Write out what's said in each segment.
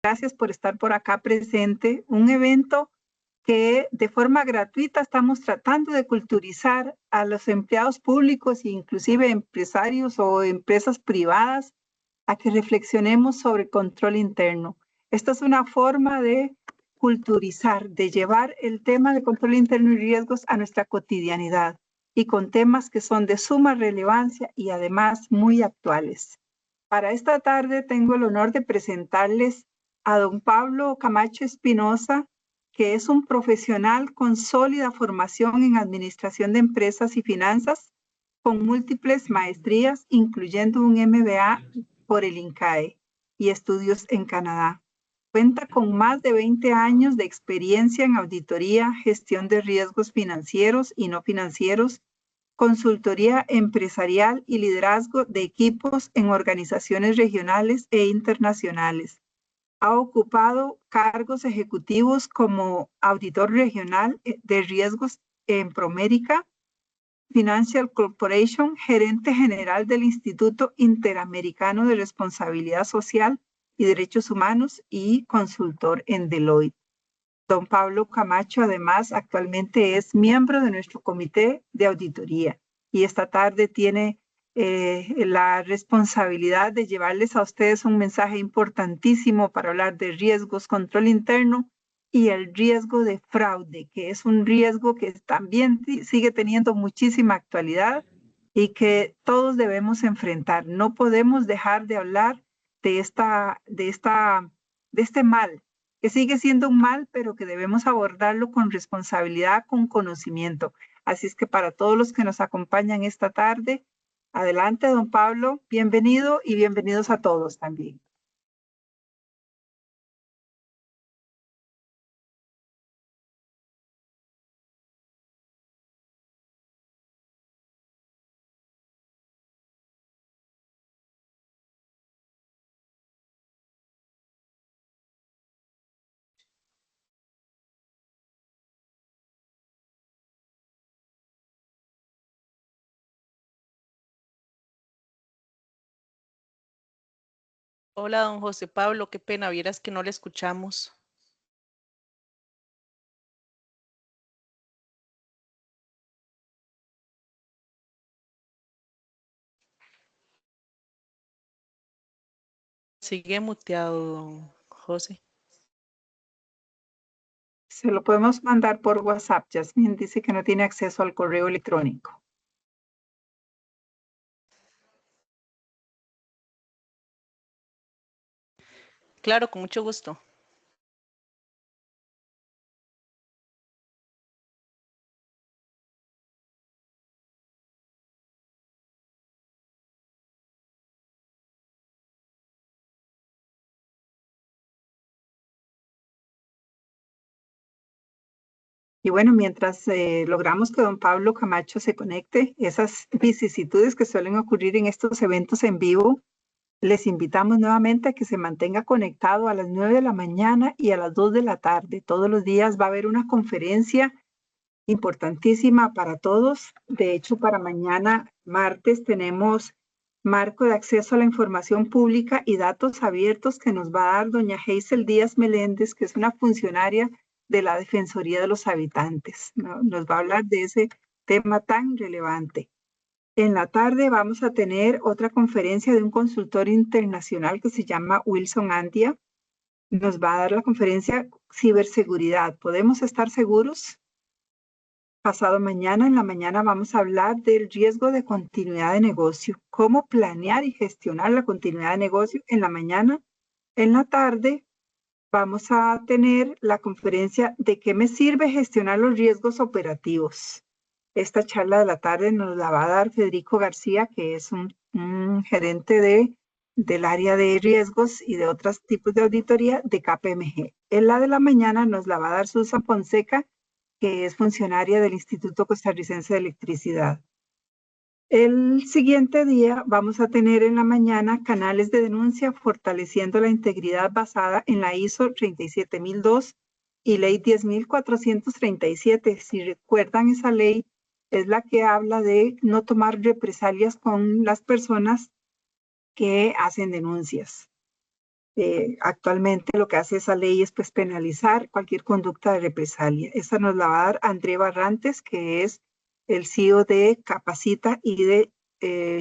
Gracias por estar por acá presente. Un evento que de forma gratuita estamos tratando de culturizar a los empleados públicos e inclusive empresarios o empresas privadas a que reflexionemos sobre control interno. Esta es una forma de culturizar, de llevar el tema de control interno y riesgos a nuestra cotidianidad y con temas que son de suma relevancia y además muy actuales. Para esta tarde tengo el honor de presentarles a don Pablo Camacho Espinosa, que es un profesional con sólida formación en administración de empresas y finanzas, con múltiples maestrías, incluyendo un MBA por el INCAE y estudios en Canadá. Cuenta con más de 20 años de experiencia en auditoría, gestión de riesgos financieros y no financieros, consultoría empresarial y liderazgo de equipos en organizaciones regionales e internacionales. Ha ocupado cargos ejecutivos como auditor regional de riesgos en Promérica, Financial Corporation, gerente general del Instituto Interamericano de Responsabilidad Social y Derechos Humanos y consultor en Deloitte. Don Pablo Camacho, además, actualmente es miembro de nuestro comité de auditoría y esta tarde tiene la responsabilidad de llevarles a ustedes un mensaje importantísimo para hablar de riesgos, control interno y el riesgo de fraude, que es un riesgo que también sigue teniendo muchísima actualidad y que todos debemos enfrentar. No podemos dejar de hablar de este mal, que sigue siendo un mal, pero que debemos abordarlo con responsabilidad, con conocimiento. Así es que para todos los que nos acompañan esta tarde, adelante, don Pablo, bienvenido y bienvenidos a todos también. Hola, don José Pablo, qué pena, vieras que no le escuchamos. Sigue muteado, don José. Se lo podemos mandar por WhatsApp. Yasmín dice que no tiene acceso al correo electrónico. Claro, con mucho gusto. Y bueno, mientras logramos que don Pablo Camacho se conecte, esas vicisitudes que suelen ocurrir en estos eventos en vivo, les invitamos nuevamente a que se mantenga conectado a las 9 de la mañana y a las 2 de la tarde. Todos los días va a haber una conferencia importantísima para todos. De hecho, para mañana, martes, tenemos marco de acceso a la información pública y datos abiertos que nos va a dar doña Hazel Díaz Meléndez, que es una funcionaria de la Defensoría de los Habitantes. Nos va a hablar de ese tema tan relevante. En la tarde vamos a tener otra conferencia de un consultor internacional que se llama Wilson Andia. Nos va a dar la conferencia Ciberseguridad. ¿Podemos estar seguros? Pasado mañana, en la mañana, vamos a hablar del riesgo de continuidad de negocio, cómo planear y gestionar la continuidad de negocio en la mañana. En la tarde, vamos a tener la conferencia de qué me sirve gestionar los riesgos operativos. Esta charla de la tarde nos la va a dar Federico García, que es un gerente del área de riesgos y de otros tipos de auditoría de KPMG. En la de la mañana nos la va a dar Susan Fonseca, que es funcionaria del Instituto Costarricense de Electricidad. El siguiente día vamos a tener en la mañana canales de denuncia fortaleciendo la integridad basada en la ISO 37002 y ley 10.437. Si recuerdan, esa ley es la que habla de no tomar represalias con las personas que hacen denuncias. Actualmente lo que hace esa ley es pues penalizar cualquier conducta de represalia. Esa nos la va a dar André Barrantes, que es el CEO de Capacita y de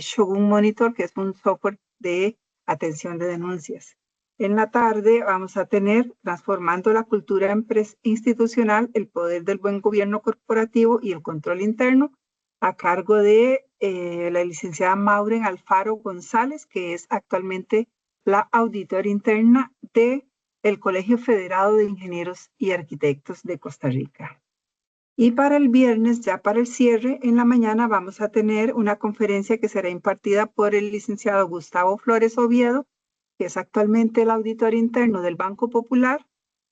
Shogun Monitor, que es un software de atención de denuncias. En la tarde vamos a tener Transformando la cultura institucional, el poder del buen gobierno corporativo y el control interno, a cargo de la licenciada Maureen Alfaro González, que es actualmente la auditora interna del Colegio Federado de Ingenieros y Arquitectos de Costa Rica. Y para el viernes, ya para el cierre, en la mañana vamos a tener una conferencia que será impartida por el licenciado Gustavo Flores Oviedo, que es actualmente el auditor interno del Banco Popular,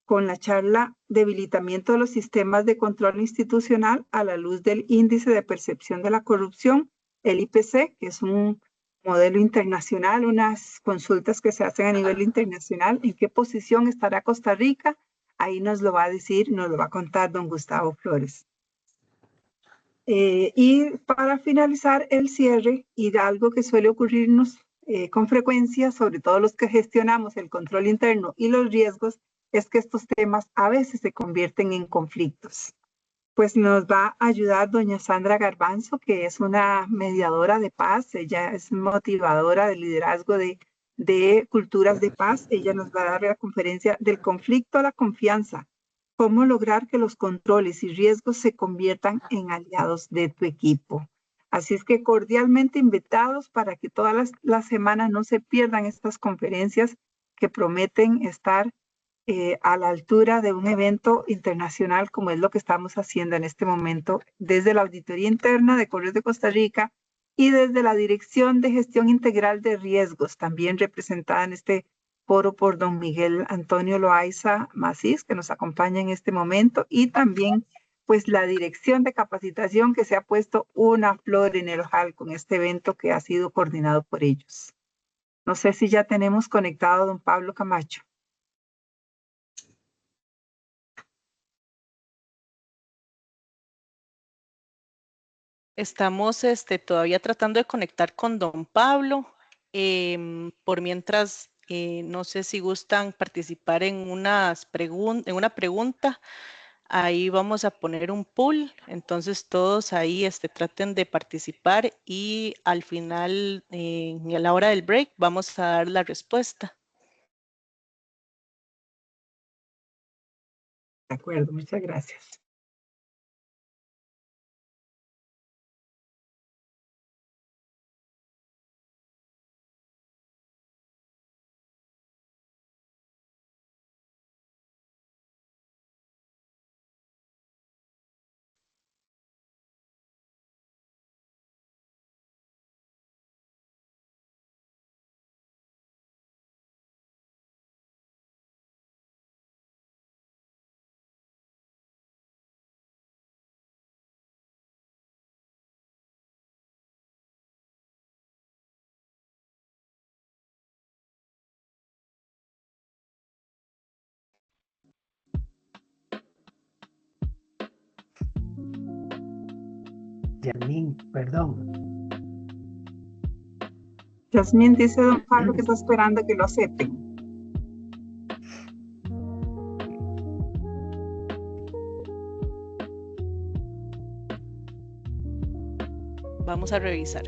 con la charla Debilitamiento de los sistemas de control institucional a la luz del índice de percepción de la corrupción, el IPC, que es un modelo internacional, unas consultas que se hacen a nivel internacional. ¿En qué posición estará Costa Rica? Ahí nos lo va a decir, nos lo va a contar don Gustavo Flores. Y para finalizar el cierre, y algo que suele ocurrirnos con frecuencia, sobre todo los que gestionamos el control interno y los riesgos, es que estos temas a veces se convierten en conflictos. Pues nos va a ayudar doña Sandra Garbanzo, que es una mediadora de paz. Ella es motivadora de liderazgo de culturas de paz. Ella nos va a dar la conferencia del conflicto a la confianza. Cómo lograr que los controles y riesgos se conviertan en aliados de tu equipo. Así es que cordialmente invitados para que todas las semanas no se pierdan estas conferencias que prometen estar a la altura de un evento internacional como es lo que estamos haciendo en este momento desde la Auditoría Interna de Correos de Costa Rica y desde la Dirección de Gestión Integral de Riesgos, también representada en este foro por don Miguel Antonio Loaiza Macís, que nos acompaña en este momento, y también pues la Dirección de Capacitación, que se ha puesto una flor en el ojal con este evento que ha sido coordinado por ellos. No sé si ya tenemos conectado a don Pablo Camacho. Estamos todavía tratando de conectar con don Pablo. Por mientras, no sé si gustan participar en una pregunta. Ahí vamos a poner un pool. Entonces todos ahí traten de participar y al final, a la hora del break, vamos a dar la respuesta. De acuerdo, muchas gracias. Yasmín, perdón. Yasmín dice don Pablo que está esperando que lo acepten. Vamos a revisar.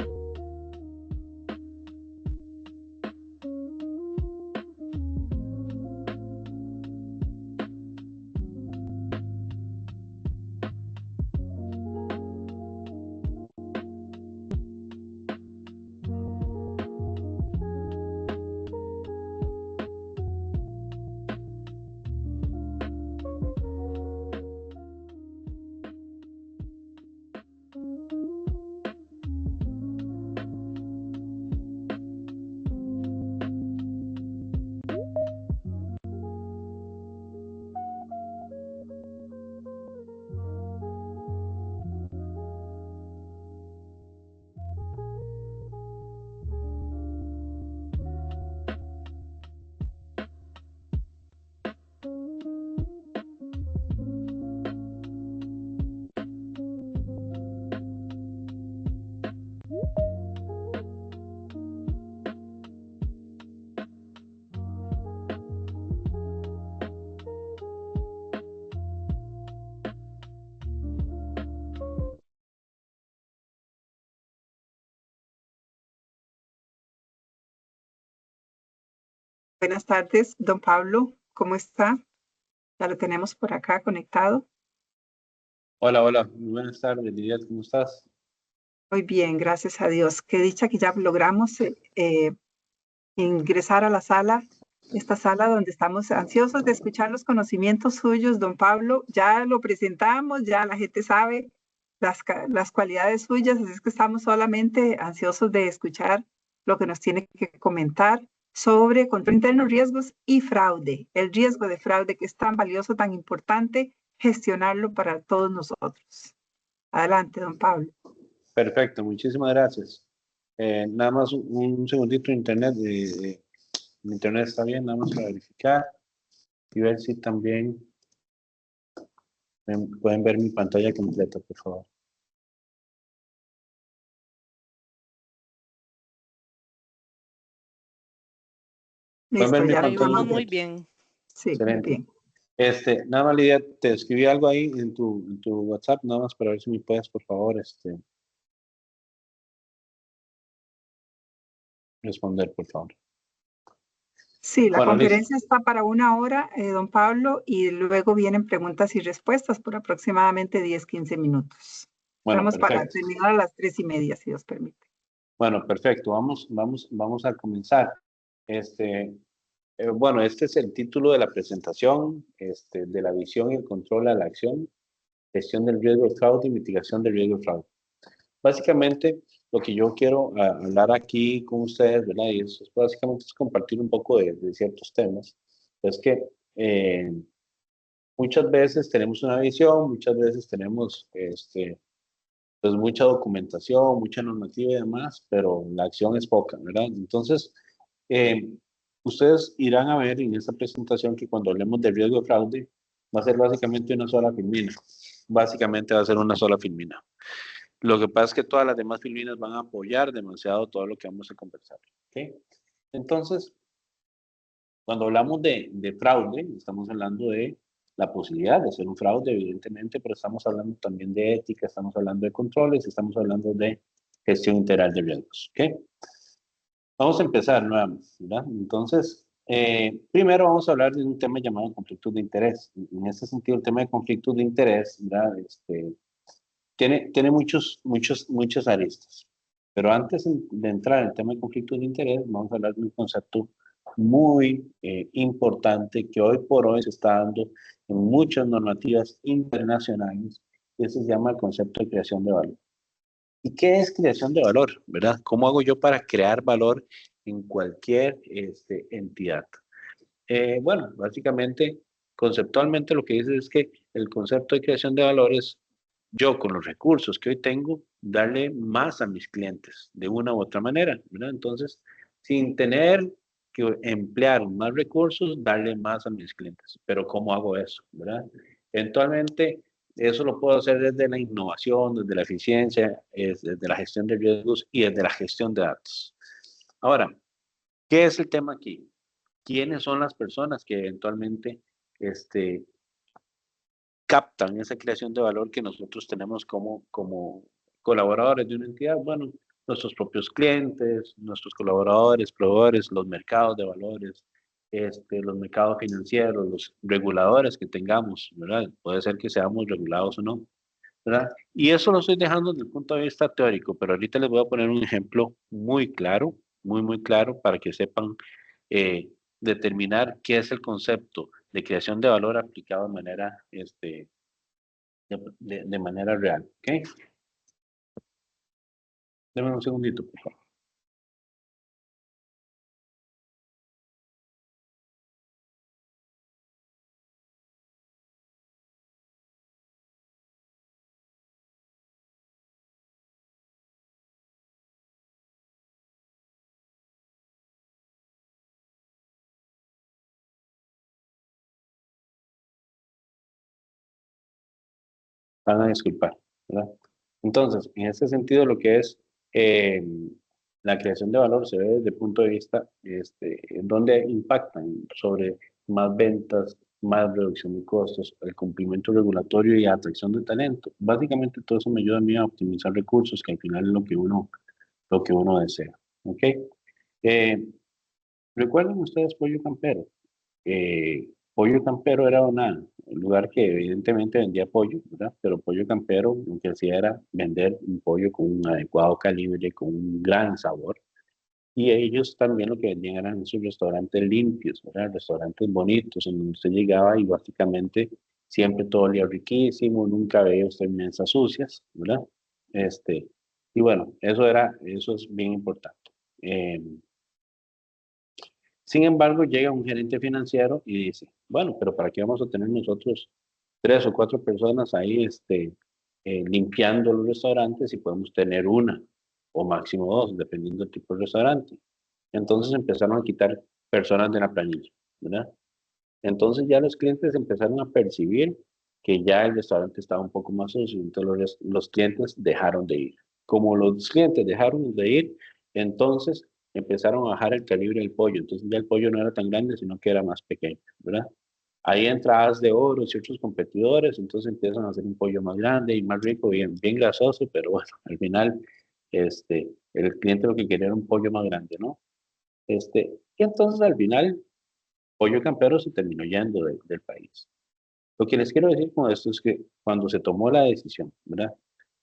Buenas tardes, don Pablo, ¿cómo está? Ya lo tenemos por acá conectado. Hola, hola, muy buenas tardes, Lidia, ¿cómo estás? Muy bien, gracias a Dios. Qué dicha que ya logramos ingresar a la sala, esta sala donde estamos ansiosos de escuchar los conocimientos suyos, don Pablo. Ya lo presentamos, ya la gente sabe las cualidades suyas, así es que estamos solamente ansiosos de escuchar lo que nos tiene que comentar sobre control interno, riesgos y fraude. El riesgo de fraude que es tan valioso, tan importante, gestionarlo para todos nosotros. Adelante, don Pablo. Perfecto, muchísimas gracias. Nada más un segundito, internet, mi internet está bien, nada más para verificar y ver si también pueden ver mi pantalla completa, por favor. ¿Pueden ver Listo, mi ya lo Ahí pantalla vamos estamos muy viendo. completa? bien. Sí, muy Excelente. bien. Nada más, Lidia, te escribí algo ahí en tu WhatsApp, nada más para ver si me puedes, por favor, responder, por favor. Sí, la Bueno, listo. conferencia está para 1 hora, don Pablo, y luego vienen preguntas y respuestas por aproximadamente 10-15 minutos. Bueno, Estamos para perfecto. terminar a las 3:30, si Dios permite. Bueno, perfecto. Vamos a comenzar. Bueno, este es el título de la presentación, de la visión y el control a la acción, gestión del riesgo de fraude y mitigación del riesgo de fraude. Básicamente, lo que yo quiero hablar aquí con ustedes, ¿verdad? Y eso es básicamente es compartir un poco de ciertos temas. Es que muchas veces tenemos una visión, muchas veces tenemos, pues mucha documentación, mucha normativa y demás, pero la acción es poca, ¿verdad? Entonces, eh, ustedes irán a ver en esta presentación que cuando hablemos de riesgo de fraude, va a ser básicamente una sola filmina. Básicamente va a ser una sola filmina. Lo que pasa es que todas las demás filminas van a apoyar demasiado todo lo que vamos a conversar. ¿Okay? Entonces, cuando hablamos de fraude, estamos hablando de la posibilidad de hacer un fraude, evidentemente, pero estamos hablando también de ética, estamos hablando de controles, estamos hablando de gestión integral de riesgos. ¿Okay? Vamos a empezar nuevamente, ¿verdad? Entonces, primero vamos a hablar de un tema llamado conflictos de interés. En este sentido, el tema de conflictos de interés, ¿verdad? Tiene muchas aristas. Pero antes de entrar en el tema de conflictos de interés, vamos a hablar de un concepto muy importante que hoy por hoy se está dando en muchas normativas internacionales, y eso se llama el concepto de creación de valor. ¿Y qué es creación de valor? ¿Verdad? ¿Cómo hago yo para crear valor en cualquier entidad? Bueno, básicamente, conceptualmente lo que dice es que el concepto de creación de valor es yo con los recursos que hoy tengo, darle más a mis clientes de una u otra manera, ¿verdad? Entonces, sin tener que emplear más recursos, darle más a mis clientes. Pero ¿cómo hago eso, verdad? Eventualmente, eso lo puedo hacer desde la innovación, desde la eficiencia, desde la gestión de riesgos y desde la gestión de datos. Ahora, ¿qué es el tema aquí? ¿Quiénes son las personas que eventualmente captan esa creación de valor que nosotros tenemos como colaboradores de una entidad? Bueno, nuestros propios clientes, nuestros colaboradores, proveedores, los mercados de valores, los mercados financieros, los reguladores que tengamos, ¿verdad? Puede ser que seamos regulados o no, ¿verdad? Y eso lo estoy dejando desde el punto de vista teórico, pero ahorita les voy a poner un ejemplo muy claro, muy claro, para que sepan determinar qué es el concepto de creación de valor aplicado de manera, de manera real. ¿Ok? Denme un segundito, por favor. Van a disculpar, ¿verdad? Entonces, en este sentido, lo que es eh, la creación de valor se ve desde el punto de vista donde impactan sobre más ventas, más reducción de costos, el cumplimiento regulatorio y atracción de talento. Básicamente todo eso me ayuda a mí a optimizar recursos, que al final es lo que uno desea. ¿Ok? ¿Recuerdan ustedes Pollo Campero? Pollo Campero era un lugar que evidentemente vendía pollo, ¿verdad? Pero Pollo Campero lo que hacía era vender un pollo con un adecuado calibre, con un gran sabor. Y ellos también lo que vendían eran sus restaurantes limpios, ¿verdad? Restaurantes bonitos, en donde usted llegaba y básicamente siempre todo olía riquísimo, nunca veía usted mesas sucias, ¿verdad? Y bueno, eso es bien importante. Sin embargo, llega un gerente financiero y dice, bueno, pero ¿para qué vamos a tener nosotros 3 o 4 personas ahí limpiando los restaurantes si podemos tener una o máximo 2, dependiendo del tipo de restaurante? Entonces empezaron a quitar personas de la planilla, ¿verdad? Entonces ya los clientes empezaron a percibir que ya el restaurante estaba un poco más sucio, entonces los clientes dejaron de ir. Como los clientes dejaron de ir, entonces empezaron a bajar el calibre del pollo, entonces ya el pollo no era tan grande, sino que era más pequeño, ¿verdad? Ahí entra As de Oro y otros competidores, entonces empiezan a hacer un pollo más grande y más rico, bien grasoso, pero bueno, al final el cliente lo que quería era un pollo más grande, ¿no? Y entonces al final, Pollo Campero se terminó yendo del país. Lo que les quiero decir con esto es que cuando se tomó la decisión, ¿verdad?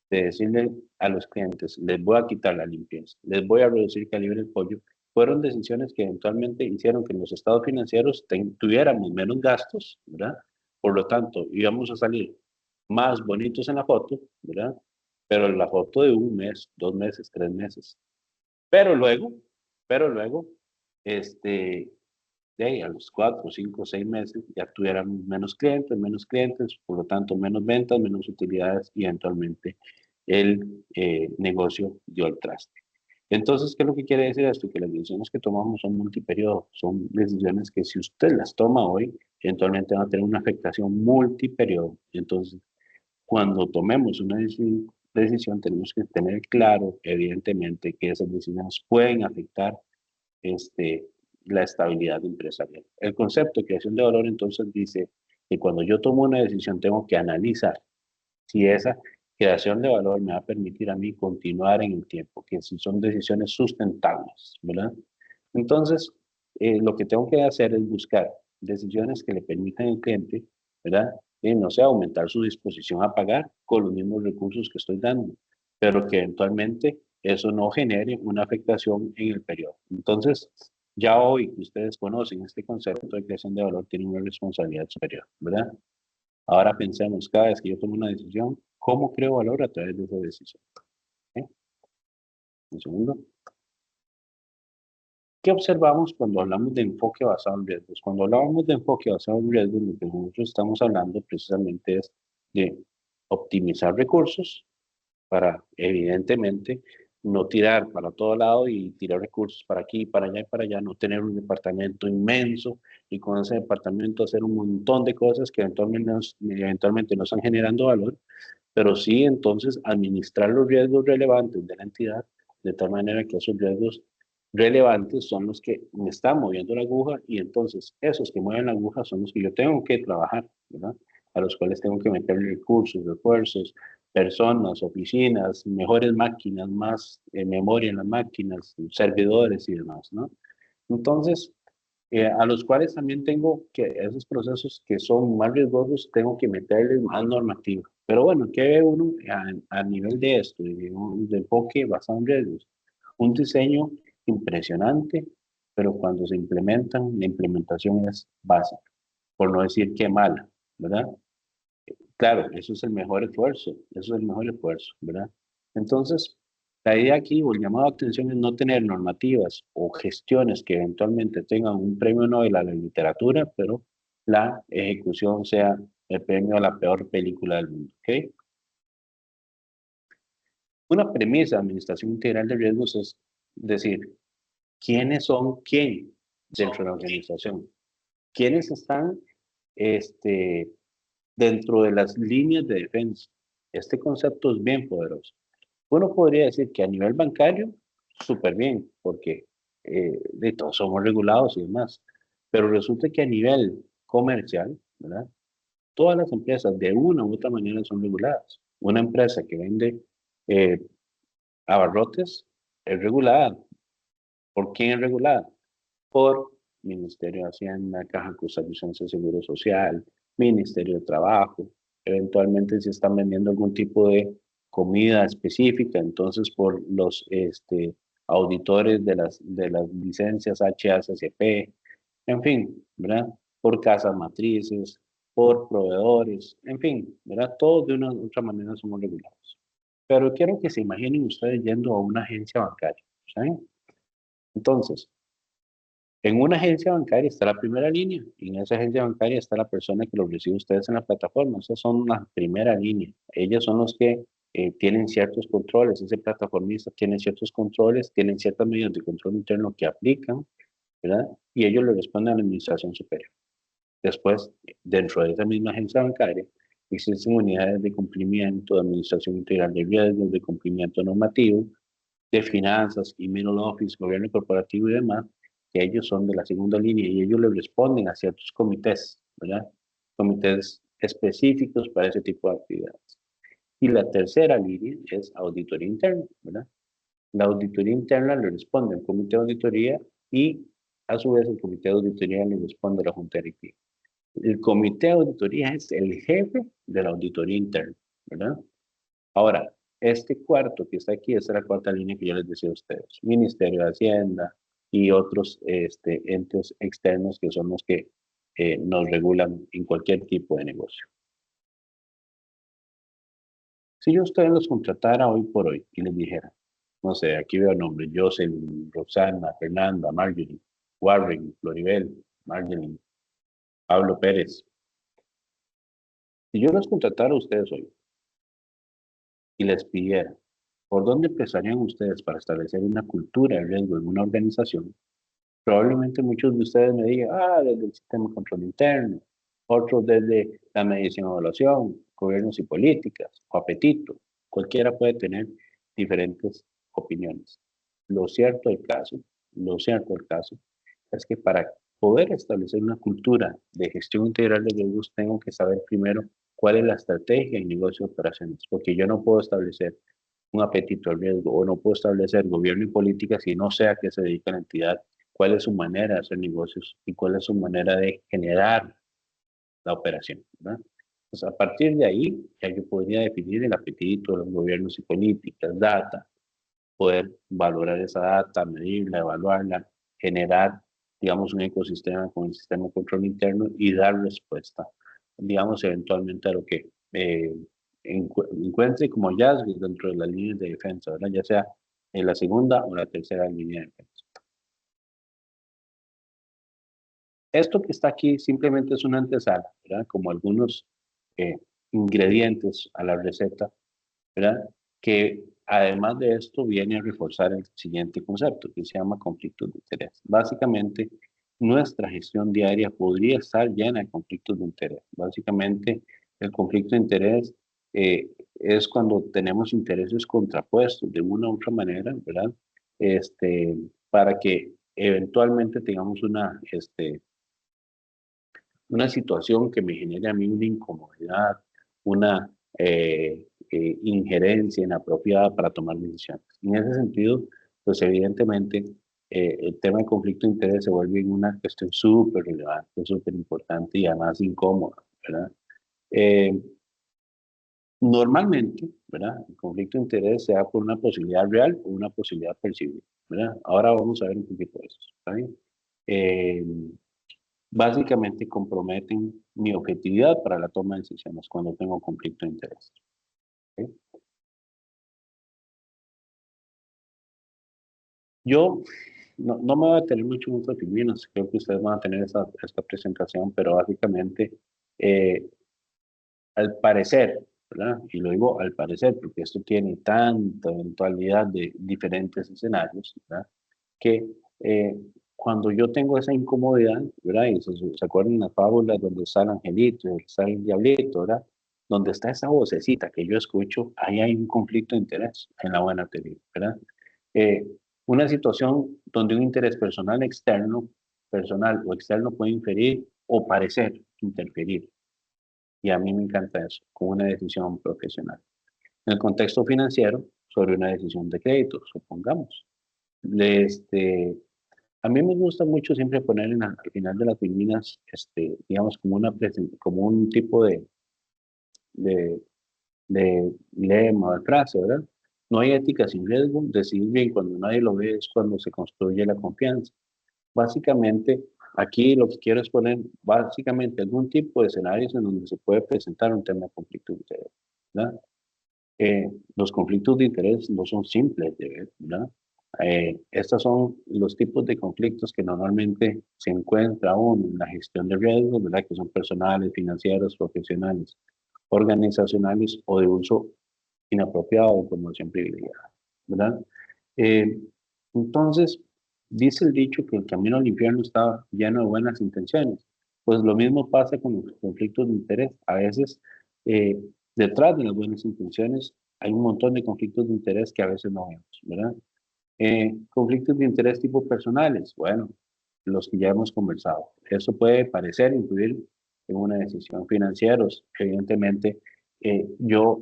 De decirle a los clientes, les voy a quitar la limpieza, les voy a reducir el calibre del pollo, fueron decisiones que eventualmente hicieron que en los estados financieros tuviéramos menos gastos, ¿verdad? Por lo tanto, íbamos a salir más bonitos en la foto, ¿verdad? Pero la foto de 1 mes, 2 meses, 3 meses. Pero luego, este, a los 4, 5, 6 meses ya tuviéramos menos clientes, por lo tanto menos ventas, menos utilidades y eventualmente el negocio dio el traste. Entonces, ¿qué es lo que quiere decir esto? Que las decisiones que tomamos son multiperiodo, son decisiones que si usted las toma hoy, eventualmente van a tener una afectación multiperiodo. Entonces, cuando tomemos una decisión, tenemos que tener claro, evidentemente, que esas decisiones pueden afectar la estabilidad empresarial. El concepto de creación de valor entonces dice que cuando yo tomo una decisión tengo que analizar si esa creación de valor me va a permitir a mí continuar en el tiempo, que si son decisiones sustentables, ¿verdad? Entonces, lo que tengo que hacer es buscar decisiones que le permitan al cliente, ¿verdad? No sé, aumentar su disposición a pagar con los mismos recursos que estoy dando, pero que eventualmente eso no genere una afectación en el periodo. Entonces, ya hoy que ustedes conocen este concepto de creación de valor, tienen una responsabilidad superior, ¿verdad? Ahora pensemos, cada vez que yo tomo una decisión, ¿cómo creo valor a través de esa decisión? Un segundo. ¿Qué observamos cuando hablamos de enfoque basado en riesgos? Cuando hablamos de enfoque basado en riesgos, lo que nosotros estamos hablando precisamente es de optimizar recursos para, evidentemente, no tirar para todo lado y tirar recursos para aquí, para allá y para allá, no tener un departamento inmenso y con ese departamento hacer un montón de cosas que eventualmente no están generando valor, pero sí entonces administrar los riesgos relevantes de la entidad de tal manera que esos riesgos relevantes son los que me están moviendo la aguja y entonces esos que mueven la aguja son los que yo tengo que trabajar, ¿verdad? A los cuales tengo que meter recursos, refuerzos, personas, oficinas, mejores máquinas, más memoria en las máquinas, servidores y demás, ¿no? Entonces, a los cuales también tengo que, esos procesos que son más riesgosos, tengo que meterles más normativa. Pero bueno, ¿qué ve uno a nivel de esto, de enfoque basado en riesgos? Un diseño impresionante, pero cuando se implementan, la implementación es básica, por no decir que mala, ¿verdad? Claro, eso es el mejor esfuerzo, eso es el mejor esfuerzo, ¿verdad? Entonces, la idea aquí o el llamado a atención es no tener normativas o gestiones que eventualmente tengan un premio Nobel a la literatura, pero la ejecución sea el premio a la peor película del mundo, ¿ok? Una premisa de administración integral de riesgos es decir, ¿quiénes son quién dentro de la organización? ¿Quiénes están dentro de las líneas de defensa? Este concepto es bien poderoso. Uno podría decir que a nivel bancario, súper bien, porque de todos somos regulados y demás. Pero resulta que a nivel comercial, ¿verdad? Todas las empresas de una u otra manera son reguladas. Una empresa que vende eh, abarrotes es regulada. ¿Por quién es regulada? Por Ministerio de Hacienda, Caja Costarricense de Seguro Social, Ministerio de Trabajo. Eventualmente si están vendiendo algún tipo de comida específica, entonces por los auditores de las licencias HACCP, en fin, ¿verdad? Por casas matrices, por proveedores, en fin, ¿verdad? Todos de una u otra manera somos regulados. Pero quiero que se imaginen ustedes yendo a una agencia bancaria, ¿saben? Entonces, en una agencia bancaria está la primera línea, y en esa agencia bancaria está la persona que los recibe ustedes en la plataforma. Esas son la primera línea. Ellos son los que tienen ciertos controles. Ese plataformista tiene ciertos controles, tienen ciertos medios de control interno que aplican, ¿verdad? Y ellos le responden a la administración superior. Después, dentro de esa misma agencia bancaria, existen unidades de cumplimiento, de administración integral de riesgos, de cumplimiento normativo, de finanzas y middle office, gobierno corporativo y demás, que ellos son de la segunda línea y ellos le responden a ciertos comités, ¿verdad? Comités específicos para ese tipo de actividades. Y la tercera línea es auditoría interna, ¿verdad? La auditoría interna le responde al comité de auditoría y a su vez el comité de auditoría le responde a la junta directiva. El comité de auditoría es el jefe de la auditoría interna, ¿verdad? Ahora, este cuarto que está aquí, esta es la cuarta línea que yo les decía a ustedes. Ministerio de Hacienda y otros entes externos que son los que nos regulan en cualquier tipo de negocio. Si yo a ustedes los contratara hoy por hoy y les dijera, no sé, aquí veo nombres, Jocelyn, Roxana, Fernanda, Marjorie, Warren, Floribel, Marjorie, Pablo Pérez. Si yo los contratara a ustedes hoy y les pidiera, ¿por dónde empezarían ustedes para establecer una cultura de riesgo en una organización? Probablemente muchos de ustedes me digan, desde el sistema de control interno, otros desde la medición y evaluación, gobiernos y políticas, o apetito. Cualquiera puede tener diferentes opiniones. Lo cierto del caso es que para poder establecer una cultura de gestión integral de riesgos, tengo que saber primero cuál es la estrategia y negocio de operaciones, porque yo no puedo establecer un apetito al riesgo o no puedo establecer gobierno y política si no sé a qué se dedica la entidad, cuál es su manera de hacer negocios y cuál es su manera de generar la operación, ¿verdad? Pues a partir de ahí, ya yo podría definir el apetito de los gobiernos y políticas, data, poder valorar esa data, medirla, evaluarla, generar, digamos, un ecosistema con el sistema de control interno y dar respuesta, digamos, eventualmente a lo que encuentre como hallazgos dentro de las líneas de defensa, ¿verdad? Ya sea en la segunda o la tercera línea de defensa. Esto que está aquí simplemente es una antesala, ¿verdad? Como algunos ingredientes a la receta, ¿verdad? Que además de esto viene a reforzar el siguiente concepto que se llama conflictos de interés. Básicamente, nuestra gestión diaria podría estar llena de conflictos de interés. Básicamente, el conflicto de interés es cuando tenemos intereses contrapuestos de una u otra manera, ¿verdad? Para que eventualmente tengamos una situación que me genere a mí una incomodidad, una injerencia inapropiada para tomar decisiones. En ese sentido, pues evidentemente el tema de conflicto de interés se vuelve una cuestión súper relevante, súper importante y además incómoda, ¿verdad? Normalmente, ¿verdad? El conflicto de interés se da por una posibilidad real o una posibilidad percibida, ¿verdad? Ahora vamos a ver un poquito de eso, ¿está bien? Básicamente comprometen mi objetividad para la toma de decisiones cuando tengo conflicto de interés. ¿Okay? Yo no me voy a tener mucho en estas figuras, creo que ustedes van a tener esta presentación, pero básicamente, al parecer, ¿verdad? Y lo digo al parecer, porque esto tiene tanta eventualidad de diferentes escenarios, ¿verdad? Que cuando yo tengo esa incomodidad, ¿verdad? Y se acuerdan las fábulas donde está el angelito, está el diablito, ¿verdad? Donde está esa vocecita que yo escucho, ahí hay un conflicto de interés en la buena teoría, ¿verdad? Eh, una situación donde un interés personal o externo puede inferir o parecer interferir. Y a mí me encanta eso, con una decisión profesional. En el contexto financiero, sobre una decisión de crédito, supongamos. A mí me gusta mucho siempre poner al final de las filminas, digamos, como un tipo de, de lema o de frase, ¿verdad? No hay ética sin riesgo, decidir bien cuando nadie lo ve es cuando se construye la confianza. Básicamente, aquí lo que quiero es poner básicamente algún tipo de escenarios en donde se puede presentar un tema de conflicto de interés, ¿verdad? Los conflictos de interés no son simples de ver, ¿verdad? Estos son los tipos de conflictos que normalmente se encuentra uno en la gestión de riesgos, ¿verdad? Que son personales, financieros, profesionales, organizacionales o de uso inapropiado de información privilegiada, ¿verdad? Eh, entonces, dice el dicho que el camino al infierno está lleno de buenas intenciones. Pues lo mismo pasa con los conflictos de interés. A veces, eh, detrás de las buenas intenciones, hay un montón de conflictos de interés que a veces no vemos, ¿verdad? Conflictos de interés tipo personales, bueno, los que ya hemos conversado. Eso puede parecer influir en una decisión financiera. Evidentemente, yo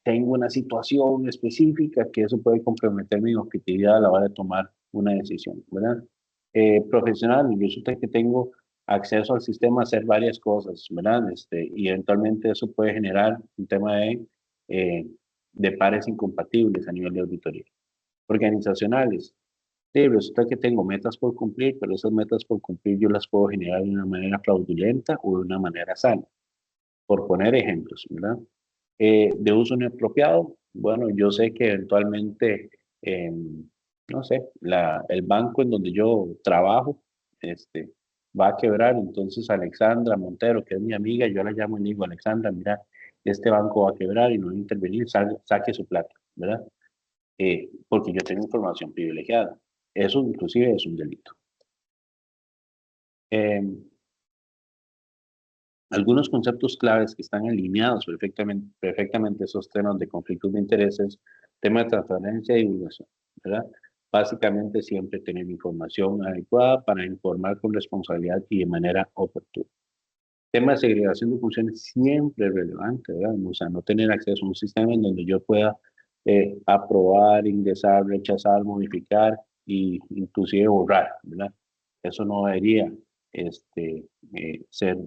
tengo una situación específica que eso puede comprometer mi objetividad a la hora de tomar una decisión, ¿verdad? Profesional, resulta que tengo acceso al sistema a hacer varias cosas, ¿verdad? Y eventualmente eso puede generar un tema de pares incompatibles a nivel de auditoría. Organizacionales, sí, resulta que tengo metas por cumplir, pero esas metas por cumplir yo las puedo generar de una manera fraudulenta o de una manera sana, por poner ejemplos, ¿verdad? De uso inapropiado, bueno, yo sé que eventualmente, no sé, el banco en donde yo trabajo, va a quebrar, entonces Alexandra Montero, que es mi amiga, yo la llamo y le digo, Alexandra, mira, este banco va a quebrar y no va a intervenir, saque su plata, ¿verdad? Porque yo tengo información privilegiada. Eso inclusive es un delito. Algunos conceptos claves que están alineados perfectamente esos temas de conflictos de intereses, tema de transparencia y divulgación, ¿verdad? Básicamente siempre tener información adecuada para informar con responsabilidad y de manera oportuna. Tema de segregación de funciones siempre es relevante, ¿verdad? O sea, no tener acceso a un sistema en donde yo pueda aprobar, ingresar, rechazar, modificar e inclusive borrar, ¿verdad? Eso no debería ser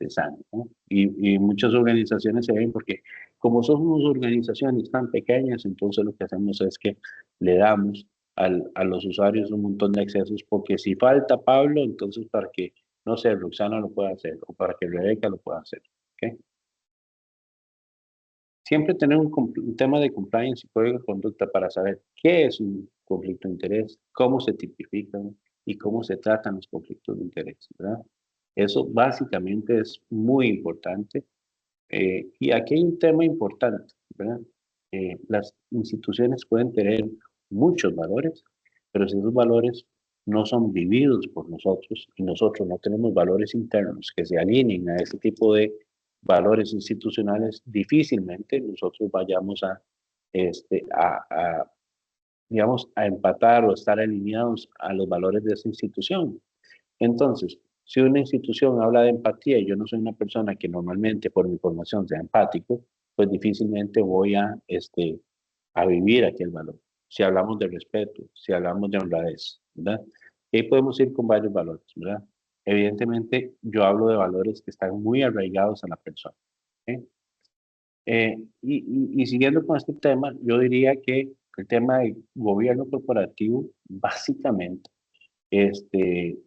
sano, ¿no? Y muchas organizaciones se ven porque como somos organizaciones tan pequeñas, entonces lo que hacemos es que le damos a los usuarios un montón de accesos porque si falta Pablo, entonces para que no sé, Roxana lo puede hacer o para que Rebeca lo pueda hacer. ¿Okay? Siempre tener un tema de compliance y código de conducta para saber qué es un conflicto de interés, cómo se tipifican y cómo se tratan los conflictos de interés, ¿verdad? Eso básicamente es muy importante. Y aquí hay un tema importante, ¿verdad? Las instituciones pueden tener muchos valores, pero si esos valores no son vividos por nosotros y nosotros no tenemos valores internos que se alineen a ese tipo de valores institucionales, difícilmente nosotros vayamos a, digamos, a empatar o estar alineados a los valores de esa institución. Entonces, si una institución habla de empatía y yo no soy una persona que normalmente por mi formación sea empático, pues difícilmente voy a vivir aquel valor. Si hablamos de respeto, si hablamos de honradez, ¿verdad? Y ahí podemos ir con varios valores, ¿verdad? Evidentemente, yo hablo de valores que están muy arraigados a la persona. ¿Okay? Y siguiendo con este tema, yo diría que el tema del gobierno corporativo, básicamente, que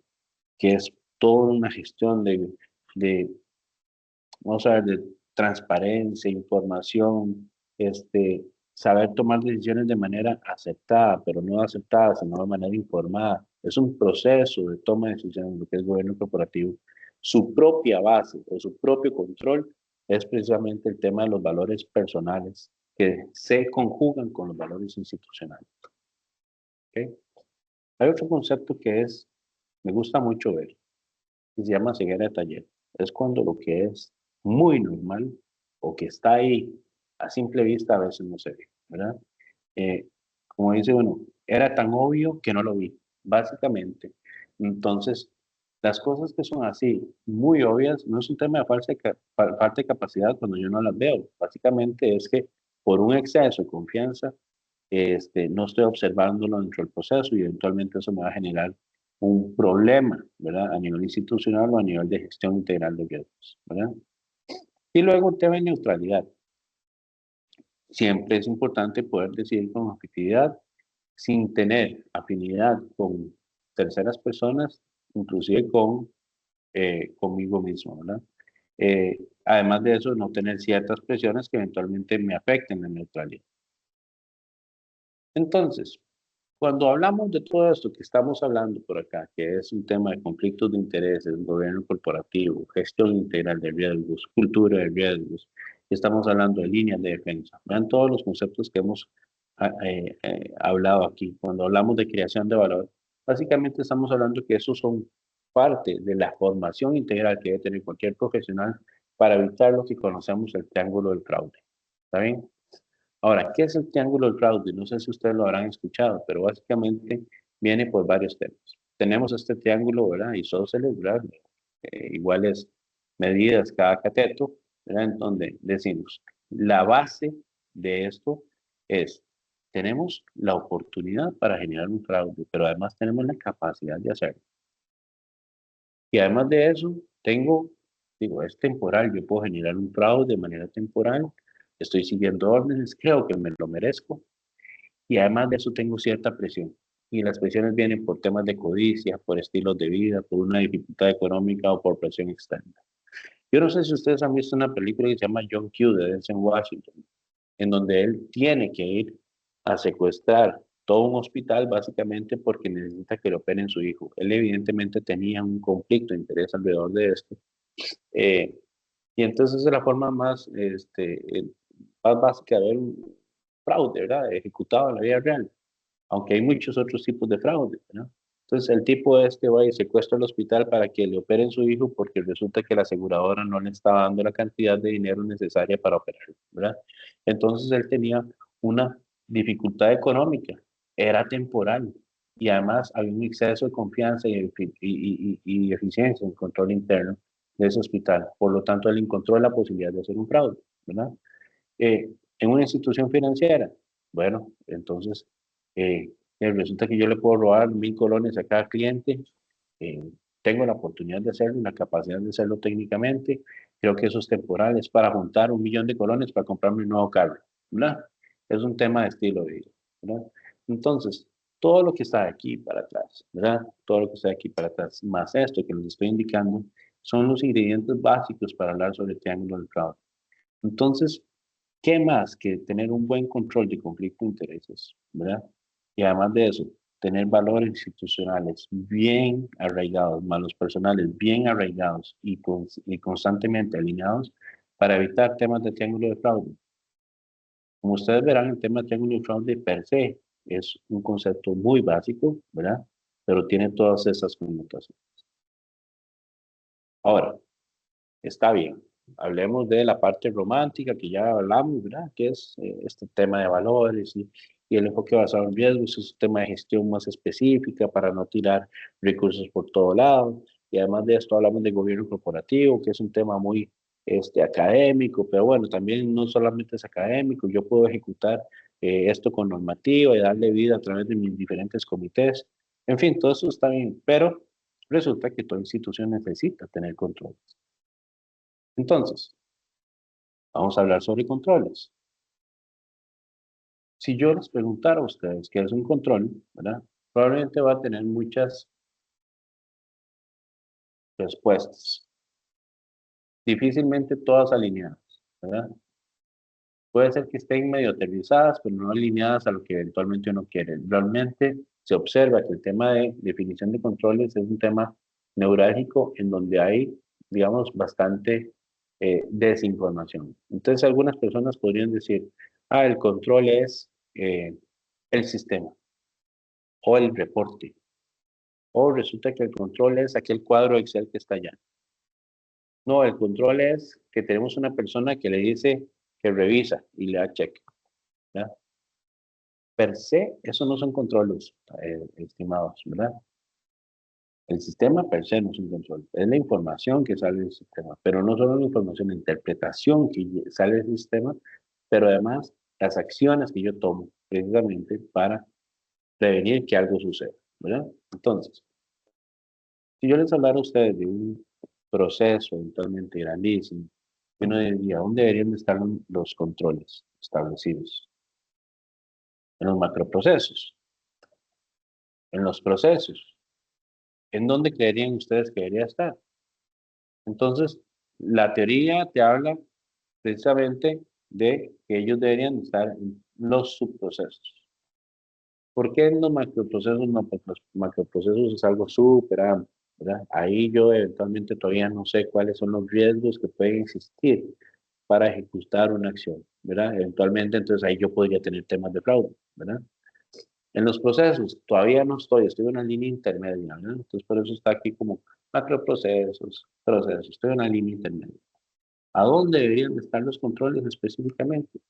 es toda una gestión de vamos a ver, de transparencia, información, saber tomar decisiones de manera aceptada, pero no aceptada, sino de manera informada. Es un proceso de toma de decisiones en lo que es gobierno corporativo. Su propia base o su propio control es precisamente el tema de los valores personales que se conjugan con los valores institucionales. ¿Okay? Hay otro concepto que me gusta mucho ver, que se llama ceguera de taller. Es cuando lo que es muy normal o que está ahí a simple vista a veces no se ve, ¿verdad? Como dice uno, era tan obvio que no lo vi, básicamente. Entonces, las cosas que son así, muy obvias, no es un tema de falta de capacidad cuando yo no las veo. Básicamente es que por un exceso de confianza no estoy observándolo dentro del proceso y eventualmente eso me va a generar un problema, ¿verdad? A nivel institucional o a nivel de gestión integral de riesgos, ¿verdad? Y luego un tema de neutralidad. Siempre es importante poder decidir con objetividad sin tener afinidad con terceras personas, inclusive conmigo mismo, ¿verdad? Además de eso, no tener ciertas presiones que eventualmente me afecten la neutralidad. Entonces, cuando hablamos de todo esto que estamos hablando por acá, que es un tema de conflictos de intereses, gobierno corporativo, gestión integral de riesgos, cultura de riesgos, estamos hablando de líneas de defensa. Vean todos los conceptos que hemos hablado aquí. Cuando hablamos de creación de valor, básicamente estamos hablando que esos son parte de la formación integral que debe tener cualquier profesional para evitar lo que conocemos el triángulo del fraude. ¿Está bien? Ahora, ¿qué es el triángulo del fraude? No sé si ustedes lo habrán escuchado, pero básicamente viene por varios temas. Tenemos este triángulo, ¿verdad? Isósceles, ¿verdad? Iguales medidas cada cateto, ¿verdad? En donde decimos, la base de esto es, tenemos la oportunidad para generar un fraude, pero además tenemos la capacidad de hacerlo. Y además de eso, es temporal, yo puedo generar un fraude de manera temporal, estoy siguiendo órdenes, creo que me lo merezco, y además de eso tengo cierta presión. Y las presiones vienen por temas de codicia, por estilos de vida, por una dificultad económica o por presión externa. Yo no sé si ustedes han visto una película que se llama John Q. de Denzel Washington, en donde él tiene que ir a secuestrar todo un hospital básicamente porque necesita que le operen su hijo. Él evidentemente tenía un conflicto de interés alrededor de esto. Y entonces es la forma más básica de ver un fraude, ¿verdad? Ejecutado en la vida real, aunque hay muchos otros tipos de fraude, ¿no? Entonces el tipo va y secuestra el hospital para que le operen su hijo porque resulta que la aseguradora no le estaba dando la cantidad de dinero necesaria para operarlo, ¿verdad? Entonces él tenía una dificultad económica, era temporal y además había un exceso de confianza y eficiencia en el control interno de ese hospital. Por lo tanto, él encontró la posibilidad de hacer un fraude, ¿verdad? En una institución financiera, bueno, entonces resulta que yo le puedo robar 1,000 colones a cada cliente, eh, tengo la oportunidad de hacerlo, la capacidad de hacerlo técnicamente, creo que eso es temporal, es para juntar 1,000,000 de colones para comprarme un nuevo carro, ¿verdad? Es un tema de estilo de vida, ¿verdad? Entonces, todo lo que está aquí para atrás, ¿verdad? Todo lo que está aquí para atrás, más esto que les estoy indicando, son los ingredientes básicos para hablar sobre el triángulo del fraude. Entonces, ¿qué más que tener un buen control de conflicto de intereses, ¿verdad? Y además de eso, tener valores institucionales bien arraigados, malos personales bien arraigados y constantemente alineados para evitar temas de triángulo de fraude. Como ustedes verán, el tema de triángulo de fraude per se es un concepto muy básico, ¿verdad? Pero tiene todas esas connotaciones. Ahora, está bien. Hablemos de la parte romántica que ya hablamos, ¿verdad? Que es este tema de valores y el enfoque basado en riesgos, es un tema de gestión más específica para no tirar recursos por todo lado. Y además de esto hablamos de gobierno corporativo, que es un tema muy académico, pero bueno, también no solamente es académico, yo puedo ejecutar esto con normativa y darle vida a través de mis diferentes comités. En fin, todo eso está bien, pero resulta que toda institución necesita tener control. Entonces, vamos a hablar sobre controles. Si yo les preguntara a ustedes qué es un control, ¿verdad? Probablemente va a tener muchas respuestas. Difícilmente todas alineadas, ¿verdad? Puede ser que estén medio aterrizadas, pero no alineadas a lo que eventualmente uno quiere. Realmente se observa que el tema de definición de controles es un tema neurálgico en donde hay, digamos, bastante desinformación. Entonces, algunas personas podrían decir, el control es el sistema o el reporte. O resulta que el control es aquel cuadro Excel que está allá. No, el control es que tenemos una persona que le dice que revisa y le da check. ¿Verdad? Per se, eso no son controles, estimados, ¿verdad? El sistema per se no es un control, es la información que sale del sistema, pero no solo la información, la interpretación que sale del sistema, pero además las acciones que yo tomo precisamente para prevenir que algo suceda, ¿verdad? Entonces, si yo les hablara a ustedes de un proceso eventualmente grandísimo, uno diría, ¿dónde deberían de estar los controles establecidos? En los macroprocesos, en los procesos. ¿En dónde creerían ustedes que debería estar? Entonces, la teoría te habla precisamente de que ellos deberían estar en los subprocesos. ¿Por qué en los macroprocesos no? Porque los macroprocesos es algo súper amplio, ¿verdad? Ahí yo eventualmente todavía no sé cuáles son los riesgos que pueden existir para ejecutar una acción, ¿verdad? Eventualmente, entonces ahí yo podría tener temas de fraude, ¿verdad? En los procesos todavía no estoy en una línea intermedia, ¿verdad? Entonces por eso está aquí como macroprocesos, procesos, estoy en una línea intermedia. ¿A dónde deberían de estar los controles específicamente?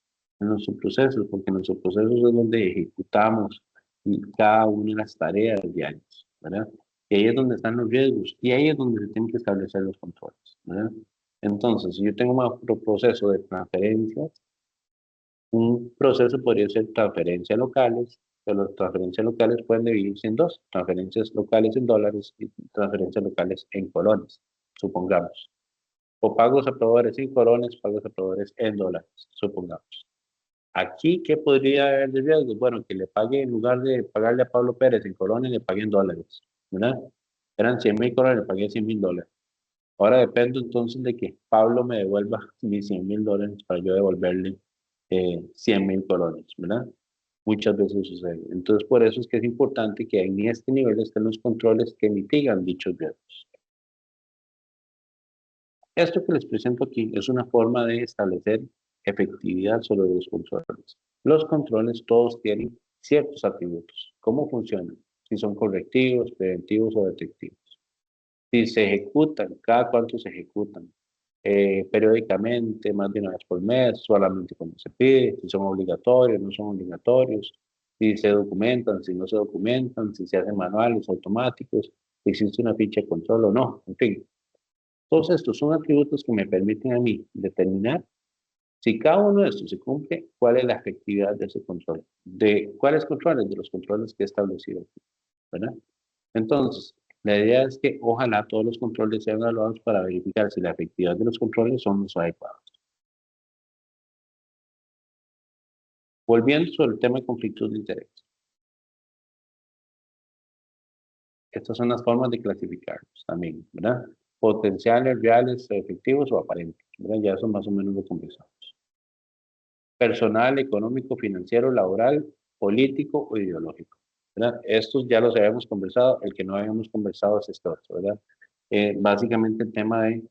En los subprocesos, porque en los subprocesos es donde ejecutamos cada una de las tareas diarias, ¿verdad? Y ahí es donde están los riesgos y ahí es donde se tienen que establecer los controles, ¿verdad? Entonces, si yo tengo un macroproceso de transferencias, un proceso podría ser transferencias locales, pero las transferencias locales pueden dividirse en dos, transferencias locales en dólares y transferencias locales en colones, supongamos. O pagos a proveedores en colones, pagos a proveedores en dólares, supongamos. Aquí, ¿qué podría haber de riesgo? Bueno, que le pague, en lugar de pagarle a Pablo Pérez en colones, le pague en dólares, ¿verdad? Eran 100,000 colones, le pagué 100,000 dólares. Ahora dependo entonces de que Pablo me devuelva mis 100,000 dólares para yo devolverle 100,000 colones, ¿verdad? Muchas veces sucede. Entonces, por eso es que es importante que en este nivel estén los controles que mitigan dichos riesgos. Esto que les presento aquí es una forma de establecer efectividad sobre los controles. Los controles todos tienen ciertos atributos. ¿Cómo funcionan? Si son correctivos, preventivos o detectivos. Si se ejecutan, cada cuánto se ejecutan. Periódicamente, más de una vez por mes, solamente cuando se pide, si son obligatorios, no son obligatorios, si se documentan, si no se documentan, si se hacen manuales, automáticos, si existe una ficha de control o no, en fin. Todos estos son atributos que me permiten a mí determinar si cada uno de estos se cumple, cuál es la efectividad de ese control. ¿De cuáles controles? De los controles que he establecido aquí, ¿verdad? Entonces, la idea es que ojalá todos los controles sean evaluados para verificar si la efectividad de los controles son los adecuados. Volviendo sobre el tema de conflictos de interés. Estas son las formas de clasificarlos también, ¿verdad? Potenciales, reales, efectivos o aparentes, ¿verdad? Ya eso más o menos lo conversamos. Personal, económico, financiero, laboral, político o ideológico, ¿verdad? Estos ya los habíamos conversado, el que no habíamos conversado es este otro, ¿verdad? Básicamente el tema de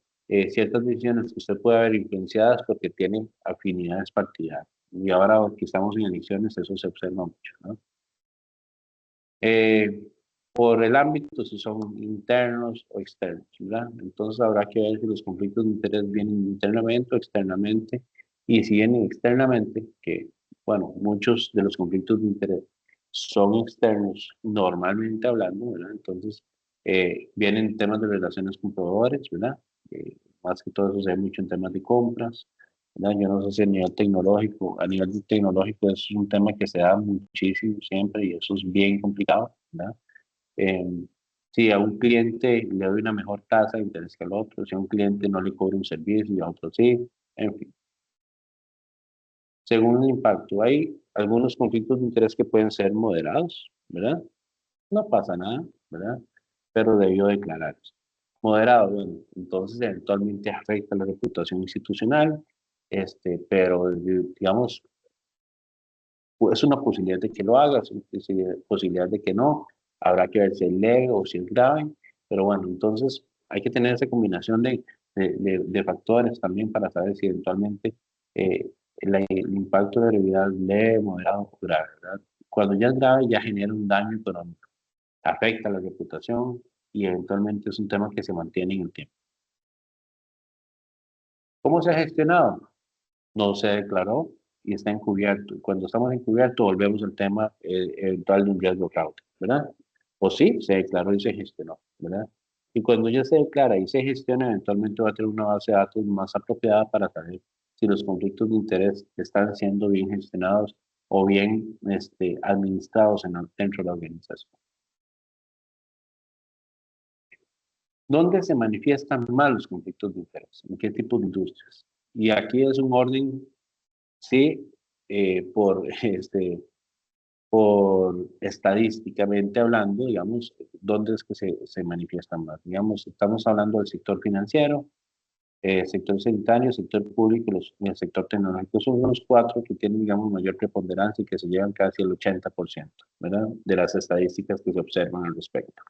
ciertas decisiones que usted puede haber influenciadas porque tienen afinidades partidarias. Y ahora que estamos en elecciones, eso se observa mucho, ¿no? Por el ámbito, si son internos o externos, ¿verdad? Entonces habrá que ver si los conflictos de interés vienen internamente o externamente, y si vienen externamente, que, bueno, muchos de los conflictos de interés son externos, normalmente hablando, ¿verdad? Entonces, vienen temas de relaciones con proveedores, ¿verdad? Más que todo eso se ve mucho en temas de compras, ¿verdad? Yo no sé si a nivel tecnológico es un tema que se da muchísimo siempre y eso es bien complicado, ¿verdad? Si a un cliente le doy una mejor tasa de interés que al otro, si a un cliente no le cobro un servicio y a otro sí, en fin. Según el impacto, hay algunos conflictos de interés que pueden ser moderados, ¿verdad? No pasa nada, ¿verdad? Pero debió declararse. Moderado, bueno, entonces eventualmente afecta la reputación institucional, pero digamos, es una posibilidad de que lo haga, es una posibilidad de que no, habrá que ver si es leve o si es grave, pero bueno, entonces hay que tener esa combinación de factores también para saber si eventualmente el impacto de gravedad es leve, moderado o grave, ¿verdad? Cuando ya es grave ya genera un daño económico, afecta la reputación y eventualmente es un tema que se mantiene en el tiempo. ¿Cómo se ha gestionado? No se declaró y está encubierto. Y cuando estamos encubierto, volvemos al tema eventual de un riesgo fraude, ¿verdad? O sí, se declaró y se gestionó, ¿verdad? Y cuando ya se declara y se gestiona, eventualmente va a tener una base de datos más apropiada para saber si los conflictos de interés están siendo bien gestionados o bien administrados dentro de la organización. ¿Dónde se manifiestan más los conflictos de interés? ¿En qué tipo de industrias? Y aquí es un orden, sí, por estadísticamente hablando, digamos, dónde es que se manifiestan más. Digamos, estamos hablando del sector financiero, sector sanitario, sector público y el sector tecnológico. Son los cuatro que tienen, digamos, mayor preponderancia y que se llevan casi el 80%, ¿verdad? De las estadísticas que se observan al respecto.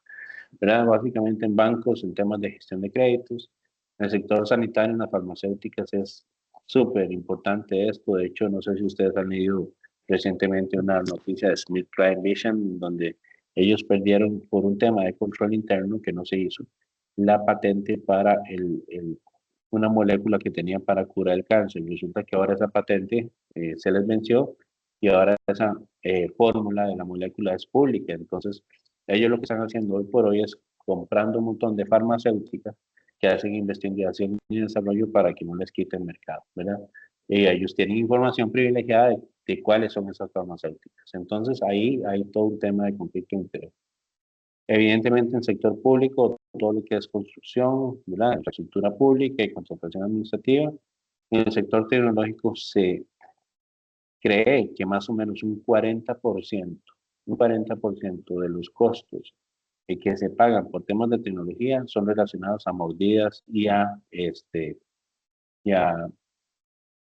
¿Verdad? Básicamente en bancos, en temas de gestión de créditos. En el sector sanitario, en las farmacéuticas es súper importante esto. De hecho, no sé si ustedes han leído recientemente una noticia de Smith Prime Vision, donde ellos perdieron por un tema de control interno que no se hizo la patente para una molécula que tenían para curar el cáncer. Resulta que ahora esa patente se les venció y ahora esa fórmula de la molécula es pública. Entonces, ellos lo que están haciendo hoy por hoy es comprando un montón de farmacéuticas que hacen investigación y desarrollo para que no les quiten mercado, ¿verdad? Y ellos tienen información privilegiada de cuáles son esas farmacéuticas. Entonces, ahí hay todo un tema de conflicto de interés. Evidentemente, en el sector público, todo lo que es construcción, ¿verdad? Infraestructura pública y contratación administrativa. En el sector tecnológico se cree que más o menos un 40% de los costos que se pagan por temas de tecnología son relacionados a mordidas y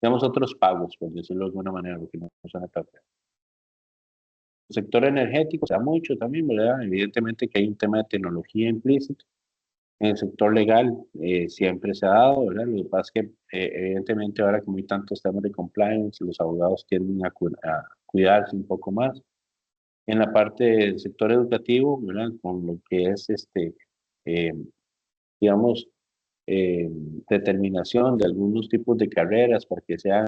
digamos, otros pagos, por decirlo de alguna manera, porque no son tan feos. El sector energético se da mucho también, ¿verdad? Evidentemente que hay un tema de tecnología implícito. En el sector legal siempre se ha dado, ¿verdad? Lo que pasa es que evidentemente ahora como hay tantos temas de compliance, los abogados tienden a cuidarse un poco más. En la parte del sector educativo, ¿verdad? Con lo que es eh, digamos, determinación de algunos tipos de carreras para que sean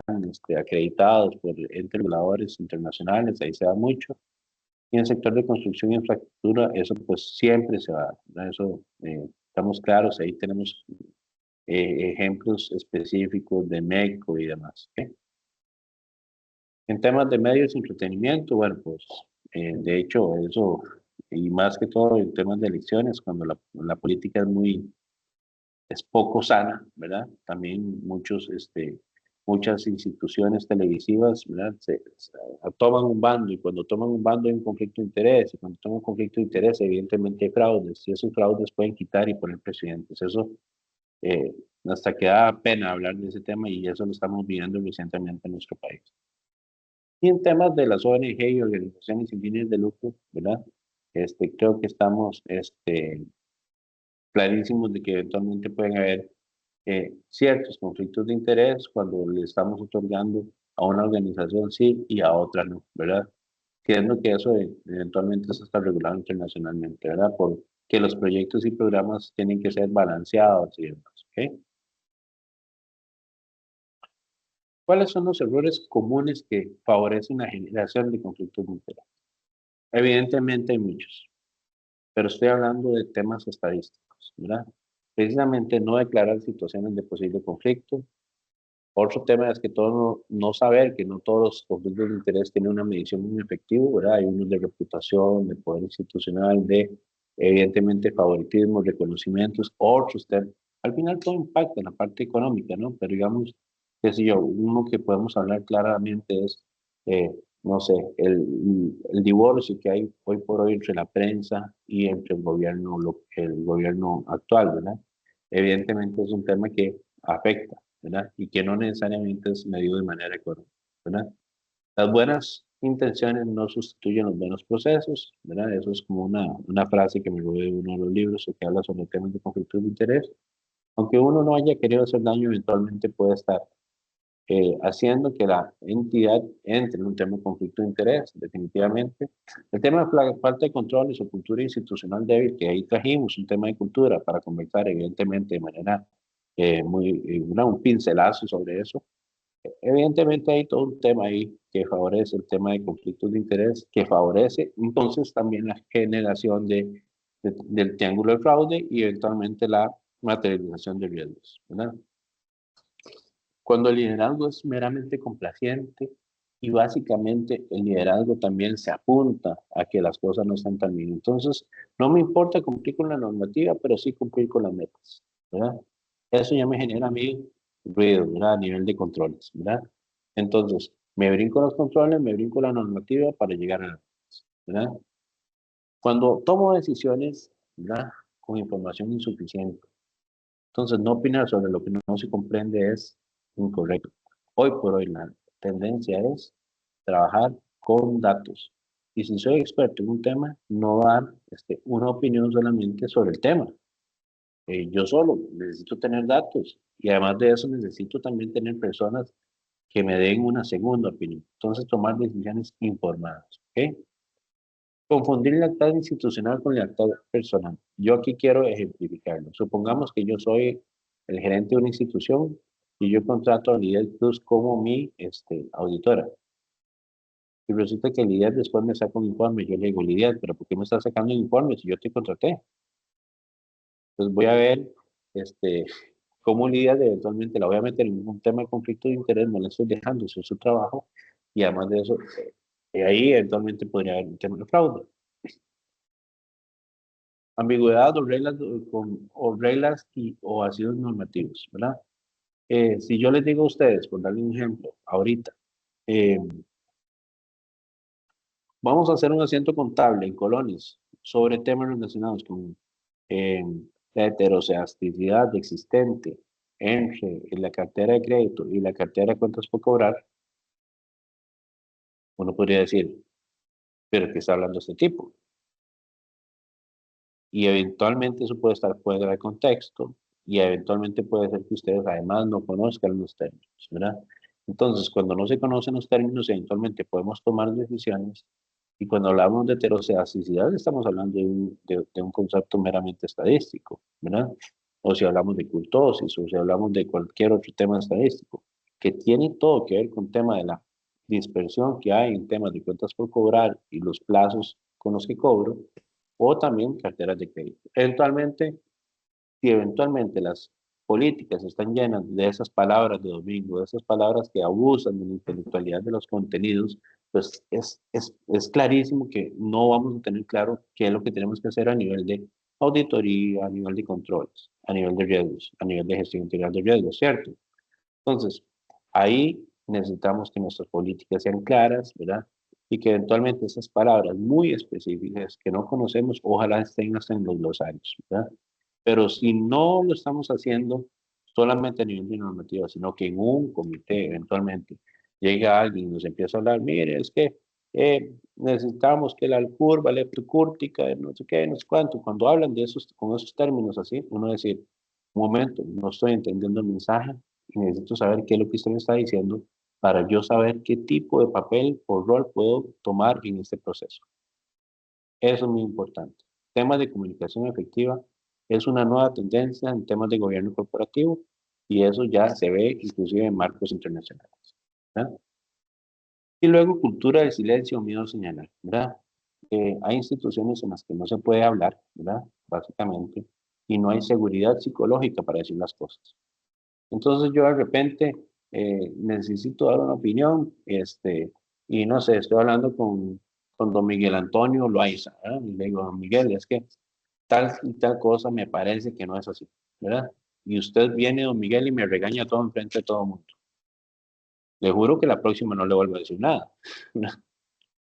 acreditados por entes reguladores internacionales, ahí se da mucho. Y en el sector de construcción e infraestructura, eso pues siempre se va, ¿verdad? Eso estamos claros, ahí tenemos ejemplos específicos de MECO y demás. ¿Okay? En temas de medios de entretenimiento, bueno, pues de hecho eso, y más que todo en temas de elecciones, cuando la política es poco sana, ¿verdad? También muchas instituciones televisivas, ¿verdad? Toman un bando y cuando toman un bando hay un conflicto de interés y cuando toman un conflicto de interés evidentemente hay fraudes y esos fraudes pueden quitar y poner presidentes. Eso hasta que da pena hablar de ese tema y eso lo estamos viendo recientemente en nuestro país. Y en temas de las ONG y organizaciones sin fines de lucro, ¿verdad? Creo que estamos clarísimos de que eventualmente pueden haber ciertos conflictos de interés cuando le estamos otorgando a una organización sí y a otra no, ¿verdad? Creyendo que eso eventualmente eso está regulado internacionalmente, ¿verdad? Porque los proyectos y programas tienen que ser balanceados y demás, ¿ok? ¿Cuáles son los errores comunes que favorecen la generación de conflictos de interés? Evidentemente hay muchos, pero estoy hablando de temas estadísticos, ¿verdad? Precisamente no declarar situaciones de posible conflicto. Otro tema es que todo no saber que no todos los conflictos de interés tienen una medición muy efectiva, ¿verdad? Hay unos de reputación, de poder institucional, de evidentemente favoritismo, reconocimientos, otros temas. Al final todo impacta en la parte económica, ¿no? Pero digamos, qué sé yo, uno que podemos hablar claramente es, no sé, el divorcio que hay hoy por hoy entre la prensa y entre el gobierno actual, ¿verdad? Evidentemente es un tema que afecta, ¿verdad? Y que no necesariamente es medido de manera económica, ¿verdad? Las buenas intenciones no sustituyen los buenos procesos, ¿verdad? Eso es como una frase que me robé de uno de los libros que habla sobre temas de conflicto de interés. Aunque uno no haya querido hacer daño, eventualmente puede estar haciendo que la entidad entre en un tema de conflicto de interés, definitivamente. El tema de la falta de control y su cultura institucional débil, que ahí trajimos un tema de cultura para conversar, evidentemente, de manera un pincelazo sobre eso. Evidentemente hay todo un tema ahí que favorece el tema de conflictos de interés, que favorece entonces también la generación del triángulo de fraude y eventualmente la materialización de riesgos, ¿verdad? Cuando el liderazgo es meramente complaciente, Y básicamente el liderazgo también se apunta a que las cosas no están tan bien. Entonces, no me importa cumplir con la normativa, pero sí cumplir con las metas, ¿verdad? Eso ya me genera a mí ruido, ¿verdad? A nivel de controles, ¿verdad? Entonces, me brinco los controles, me brinco la normativa para llegar a las metas, ¿verdad? Cuando tomo decisiones, ¿verdad? Con información insuficiente, entonces no opinar sobre lo que no se comprende es incorrecto. Hoy por hoy la tendencia es trabajar con datos. Y si soy experto en un tema, no dar una opinión solamente sobre el tema. Yo solo necesito tener datos y además de eso necesito también tener personas que me den una segunda opinión. Entonces tomar decisiones informadas. ¿Ok? Confundir lealtad institucional con lealtad personal. Yo aquí quiero ejemplificarlo. Supongamos que yo soy el gerente de una institución y yo contrato a Lider Plus como mi auditora. Y resulta que Lider después me saca un informe. Yo le digo, Lider, ¿pero por qué me está sacando un informe si yo te contraté? Entonces voy a ver cómo Lider eventualmente la voy a meter en un tema de conflicto de interés, no le estoy dejando hacer su trabajo y además de eso, ahí eventualmente podría haber un tema de fraude. Ambigüedad o reglas o vacíos normativos, ¿verdad? Si yo les digo a ustedes, por darle un ejemplo, ahorita, eh, vamos a hacer un asiento contable en Colonis sobre temas relacionados con eh, la heteroceasticidad existente entre la cartera de crédito y la cartera de cuentas por cobrar, uno podría decir, pero ¿qué está hablando este tipo? Y eventualmente eso puede estar fuera de contexto y eventualmente puede ser que ustedes además no conozcan los términos, ¿verdad? Entonces, cuando no se conocen los términos, eventualmente podemos tomar decisiones y cuando hablamos de heterocedasticidad estamos hablando de un concepto meramente estadístico, ¿verdad? O si hablamos de kurtosis o si hablamos de cualquier otro tema estadístico, que tiene todo que ver con el tema de la dispersión que hay en temas de cuentas por cobrar y los plazos con los que cobro, o también carteras de crédito. Eventualmente, si eventualmente las políticas están llenas de esas palabras de domingo, de esas palabras que abusan de la intelectualidad de los contenidos, pues es clarísimo que no vamos a tener claro qué es lo que tenemos que hacer a nivel de auditoría, a nivel de controles, a nivel de riesgos, a nivel de gestión integral de riesgos, ¿cierto? Entonces, ahí necesitamos que nuestras políticas sean claras, ¿verdad? Y que eventualmente esas palabras muy específicas que no conocemos, ojalá estén hasta en los glosarios, ¿verdad? Pero si no lo estamos haciendo solamente a nivel de normativa, sino que en un comité eventualmente llega alguien y nos empieza a hablar, mire, es que necesitamos que la curva leptocúrtica, no sé qué, no sé cuánto, cuando hablan de esos, con esos términos así, uno decir, un momento, no estoy entendiendo el mensaje y necesito saber qué es lo que usted me está diciendo para yo saber qué tipo de papel o rol puedo tomar en este proceso. Eso es muy importante. Temas de comunicación efectiva es una nueva tendencia en temas de gobierno corporativo y eso ya se ve inclusive en marcos internacionales, ¿verdad? Y luego cultura del silencio o miedo a señalar, ¿verdad? Hay instituciones en las que no se puede hablar, ¿verdad? Básicamente, y no hay seguridad psicológica para decir las cosas. Entonces yo de repente necesito dar una opinión, y no sé, estoy hablando con don Miguel Antonio Loaiza, ¿verdad? Y le digo, don Miguel, es que tal y tal cosa me parece que no es así, ¿verdad? Y usted viene, don Miguel, y me regaña todo enfrente de todo el mundo. Le juro que la próxima no le vuelvo a decir nada,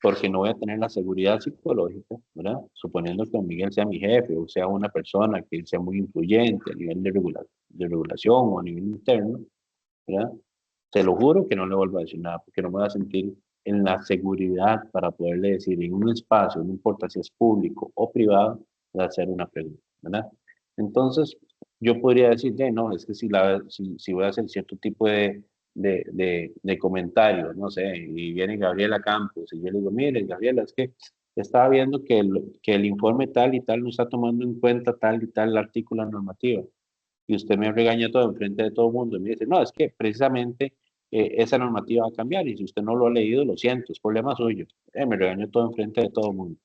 porque no voy a tener la seguridad psicológica, ¿verdad? Suponiendo que don Miguel sea mi jefe o sea una persona que sea muy influyente a nivel de regulación o a nivel interno, ¿verdad? Te lo juro que no le vuelvo a decir nada, porque no me voy a sentir en la seguridad para poderle decir en un espacio, no importa si es público o privado, de hacer una pregunta, ¿verdad? Entonces, yo podría decir, no, es que si voy a hacer cierto tipo de comentarios, no sé, y viene Gabriela Campos, y yo le digo, mire, Gabriela, es que estaba viendo que el informe tal y tal no está tomando en cuenta tal y tal artículo normativo y usted me regaña todo enfrente de todo el mundo y me dice, no, es que precisamente esa normativa va a cambiar y si usted no lo ha leído, lo siento, es problema suyo. Me regañó todo enfrente de todo el mundo.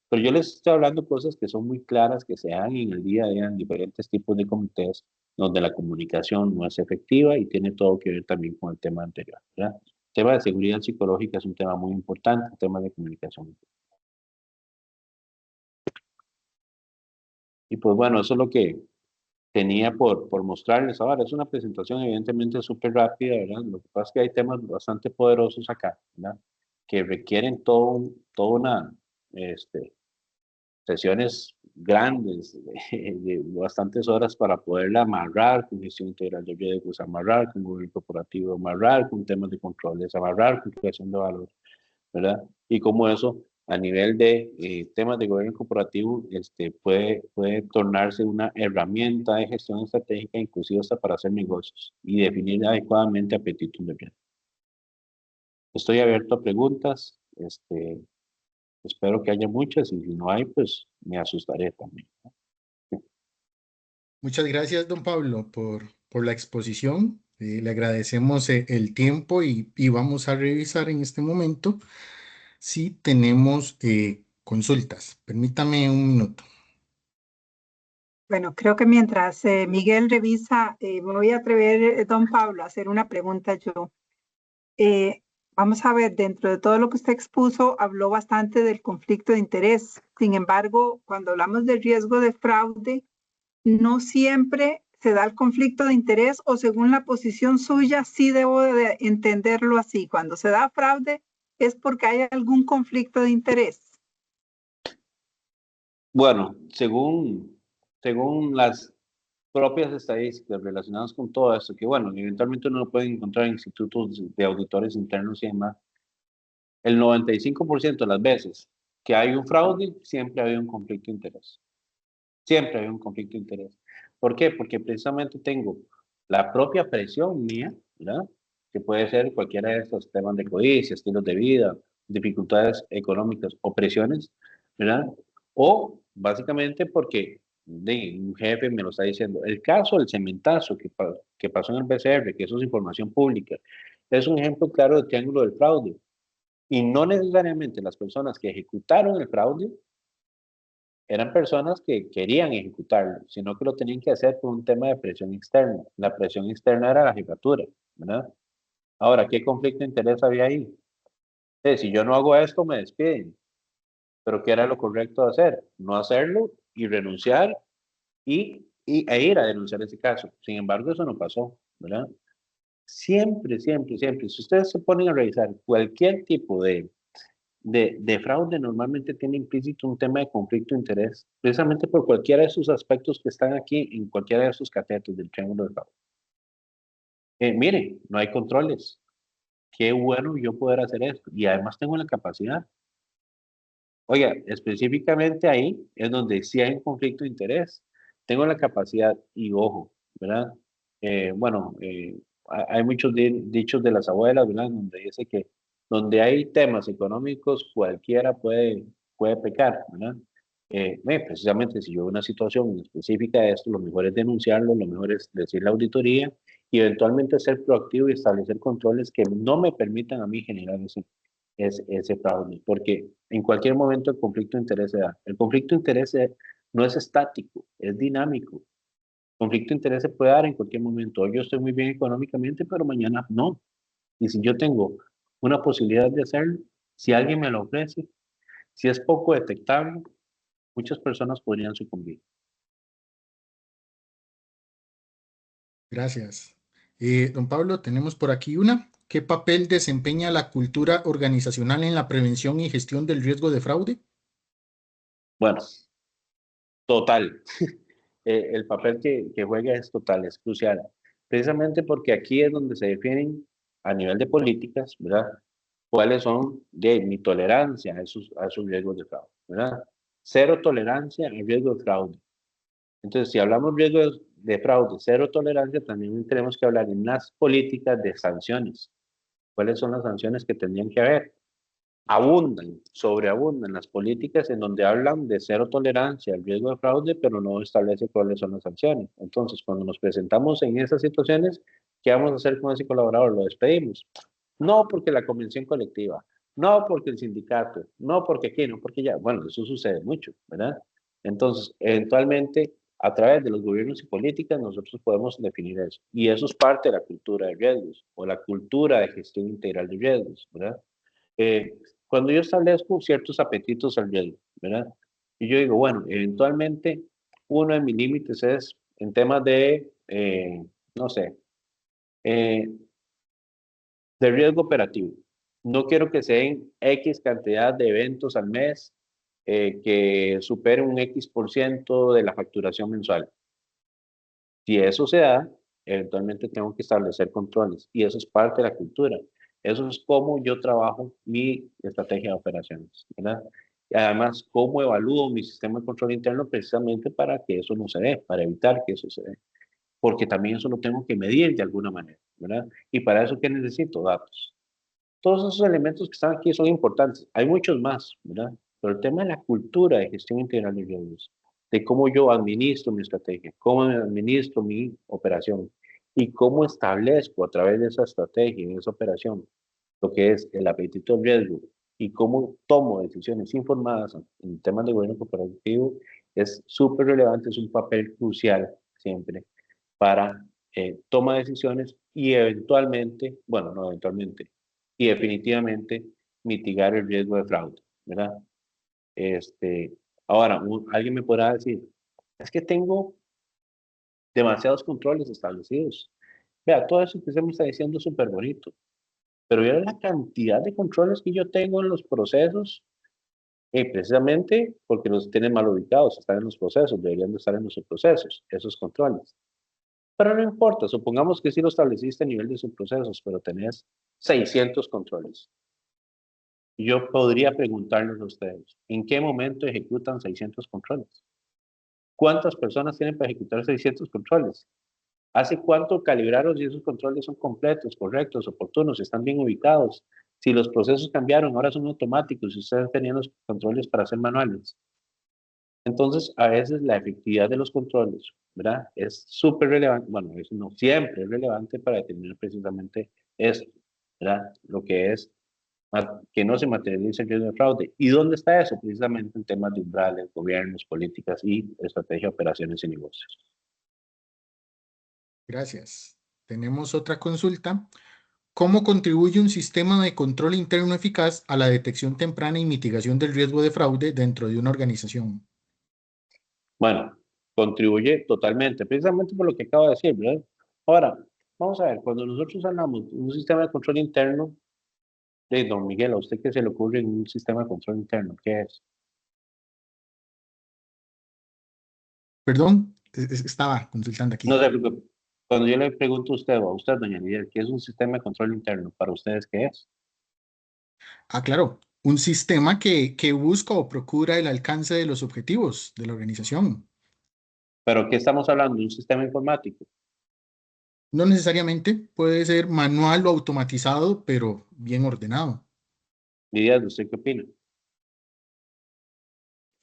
Pero yo les estoy hablando cosas que son muy claras, que se dan en el día a día en diferentes tipos de comités donde la comunicación no es efectiva y tiene todo que ver también con el tema anterior, ¿verdad? tema de seguridad psicológica es un tema muy importante, el tema de comunicación. Y pues bueno, eso es lo que tenía por mostrarles ahora. Es una presentación evidentemente súper rápida, ¿verdad? Lo que pasa es que hay temas bastante poderosos acá, ¿verdad? Que requieren toda una, sesiones grandes, de bastantes horas para poderla amarrar con gestión integral de riesgos, amarrar con gobierno corporativo, amarrar con temas de controles, amarrar con creación de valor, ¿verdad? Y como eso, a nivel de temas de gobierno corporativo, puede tornarse una herramienta de gestión estratégica, inclusive hasta para hacer negocios y definir adecuadamente apetitos de riesgo. Estoy abierto a preguntas, espero que haya muchas y si no hay, pues me asustaré también. Muchas gracias, don Pablo, por la exposición. Le agradecemos el tiempo y vamos a revisar en este momento si tenemos consultas. Permítame un minuto. Bueno, creo que mientras Miguel revisa, me voy a atrever, don Pablo, a hacer una pregunta yo. Vamos a ver, dentro de todo lo que usted expuso, habló bastante del conflicto de interés. Sin embargo, cuando hablamos de riesgo de fraude, no siempre se da el conflicto de interés o según la posición suya, sí debo de entenderlo así. Cuando se da fraude es porque hay algún conflicto de interés. Bueno, según las propias estadísticas relacionadas con todo esto, que bueno, eventualmente uno lo puede encontrar en institutos de auditores internos y demás, el 95% de las veces que hay un fraude, siempre hay un conflicto de interés. Siempre hay un conflicto de interés. ¿Por qué? Porque precisamente tengo la propia presión mía, ¿verdad? Que puede ser cualquiera de estos temas de codicia, estilos de vida, dificultades económicas o presiones, ¿verdad? O básicamente porque un jefe me lo está diciendo. El caso del cementazo que pasó en el BCR, que eso es información pública, es un ejemplo claro de triángulo del fraude. Y no necesariamente las personas que ejecutaron el fraude eran personas que querían ejecutarlo, sino que lo tenían que hacer por un tema de presión externa. La presión externa era la jefatura, ¿verdad? Ahora, ¿qué conflicto de interés había ahí? Si yo no hago esto, me despiden. Pero ¿qué era lo correcto de hacer? No hacerlo y renunciar e ir a denunciar ese caso. Sin embargo, eso no pasó, ¿verdad? Siempre, siempre, siempre, si ustedes se ponen a revisar cualquier tipo de fraude, normalmente tiene implícito un tema de conflicto de interés, precisamente por cualquiera de esos aspectos que están aquí en cualquiera de esos catetos del triángulo de fraude. Mire, no hay controles. Qué bueno yo poder hacer esto. Y además tengo la capacidad. Oiga, específicamente ahí es donde sí hay un conflicto de interés. Tengo la capacidad y ojo, ¿verdad? Hay muchos dichos de las abuelas, ¿verdad? Donde dice que donde hay temas económicos, cualquiera puede pecar, ¿verdad? Precisamente si yo veo una situación específica de esto, lo mejor es denunciarlo, lo mejor es decir la auditoría y eventualmente ser proactivo y establecer controles que no me permitan a mí generar ese fraude, porque en cualquier momento el conflicto de interés se da. El conflicto de interés no es estático, es dinámico. El conflicto de interés se puede dar en cualquier momento. Hoy yo estoy muy bien económicamente, pero mañana no. Y si yo tengo una posibilidad de hacerlo, si alguien me lo ofrece, si es poco detectable, muchas personas podrían sucumbir. Gracias. Don Pablo, tenemos por aquí una. ¿Qué papel desempeña la cultura organizacional en la prevención y gestión del riesgo de fraude? Bueno, total. El papel que juega es total, es crucial. Precisamente porque aquí es donde se definen a nivel de políticas, ¿verdad? Cuáles son de mi tolerancia a esos riesgos de fraude, ¿verdad? Cero tolerancia al riesgo de fraude. Entonces, si hablamos de riesgos de fraude, cero tolerancia, también tenemos que hablar en las políticas de sanciones. ¿Cuáles son las sanciones que tendrían que haber? Sobreabundan las políticas en donde hablan de cero tolerancia al riesgo de fraude, pero no establece cuáles son las sanciones. Entonces, cuando nos presentamos en esas situaciones, ¿qué vamos a hacer con ese colaborador? ¿Lo despedimos? No porque la convención colectiva, no porque el sindicato, no porque aquí, no porque ya. Bueno, eso sucede mucho, ¿verdad? Entonces, eventualmente A través de los gobiernos y políticas nosotros podemos definir eso. Y eso es parte de la cultura de riesgos o la cultura de gestión integral de riesgos, ¿verdad? Cuando yo establezco ciertos apetitos al riesgo, ¿verdad? Y yo digo, bueno, eventualmente uno de mis límites es en temas de, no sé, eh, de riesgo operativo. No quiero que se den X cantidad de eventos al mes que superen un X% de la facturación mensual. Si eso se da, eventualmente tengo que establecer controles y eso es parte de la cultura. Eso es cómo yo trabajo mi estrategia de operaciones, ¿verdad? Y además, cómo evalúo mi sistema de control interno precisamente para que eso no se dé, para evitar que eso se dé. Porque también eso lo tengo que medir de alguna manera, ¿verdad? Y para eso, ¿qué necesito? Datos. Todos esos elementos que están aquí son importantes. Hay muchos más, ¿verdad? Pero el tema de la cultura de gestión integral de riesgos, de cómo yo administro mi estrategia, cómo administro mi operación y cómo establezco a través de esa estrategia, de esa operación, lo que es el apetito al riesgo y cómo tomo decisiones informadas en temas de gobierno corporativo, es súper relevante, es un papel crucial siempre para toma de decisiones y eventualmente, bueno, no eventualmente, y definitivamente mitigar el riesgo de fraude, ¿verdad? Ahora, alguien me podrá decir, es que tengo demasiados controles establecidos. Vea, todo eso que usted me está diciendo es súper bonito, pero vea la cantidad de controles que yo tengo en los procesos, precisamente porque los tienen mal ubicados, están en los procesos, deberían de estar en los procesos, esos controles. Pero no importa, supongamos que sí lo estableciste a nivel de subprocesos, pero tenés 600 controles. Yo podría preguntarles a ustedes, ¿en qué momento ejecutan 600 controles? ¿Cuántas personas tienen para ejecutar 600 controles? ¿Hace cuánto calibraron si esos controles son completos, correctos, oportunos, están bien ubicados? Si los procesos cambiaron, ahora son automáticos y ustedes tenían los controles para ser manuales. Entonces, a veces la efectividad de los controles, ¿verdad? Es súper relevante, bueno, eso no siempre es relevante para determinar precisamente esto, ¿verdad? Lo que es que no se materialice el riesgo de fraude. ¿Y dónde está eso? Precisamente en temas de umbrales, gobiernos, políticas y estrategia, operaciones y negocios. Gracias. Tenemos otra consulta. ¿Cómo contribuye un sistema de control interno eficaz a la detección temprana y mitigación del riesgo de fraude dentro de una organización? Bueno, contribuye totalmente, precisamente por lo que acabo de decir, ¿verdad? Ahora, vamos a ver, cuando nosotros hablamos de un sistema de control interno, don Miguel, ¿a usted qué se le ocurre en un sistema de control interno? ¿Qué es? Perdón, estaba consultando aquí. No sé, cuando yo le pregunto a usted o a usted, doña Lidia, ¿qué es un sistema de control interno? ¿Para ustedes qué es? Ah, claro, un sistema que busca o procura el alcance de los objetivos de la organización. ¿Pero qué estamos hablando? ¿Un sistema informático? No necesariamente puede ser manual o automatizado, pero bien ordenado. Lidia, ¿usted qué opina?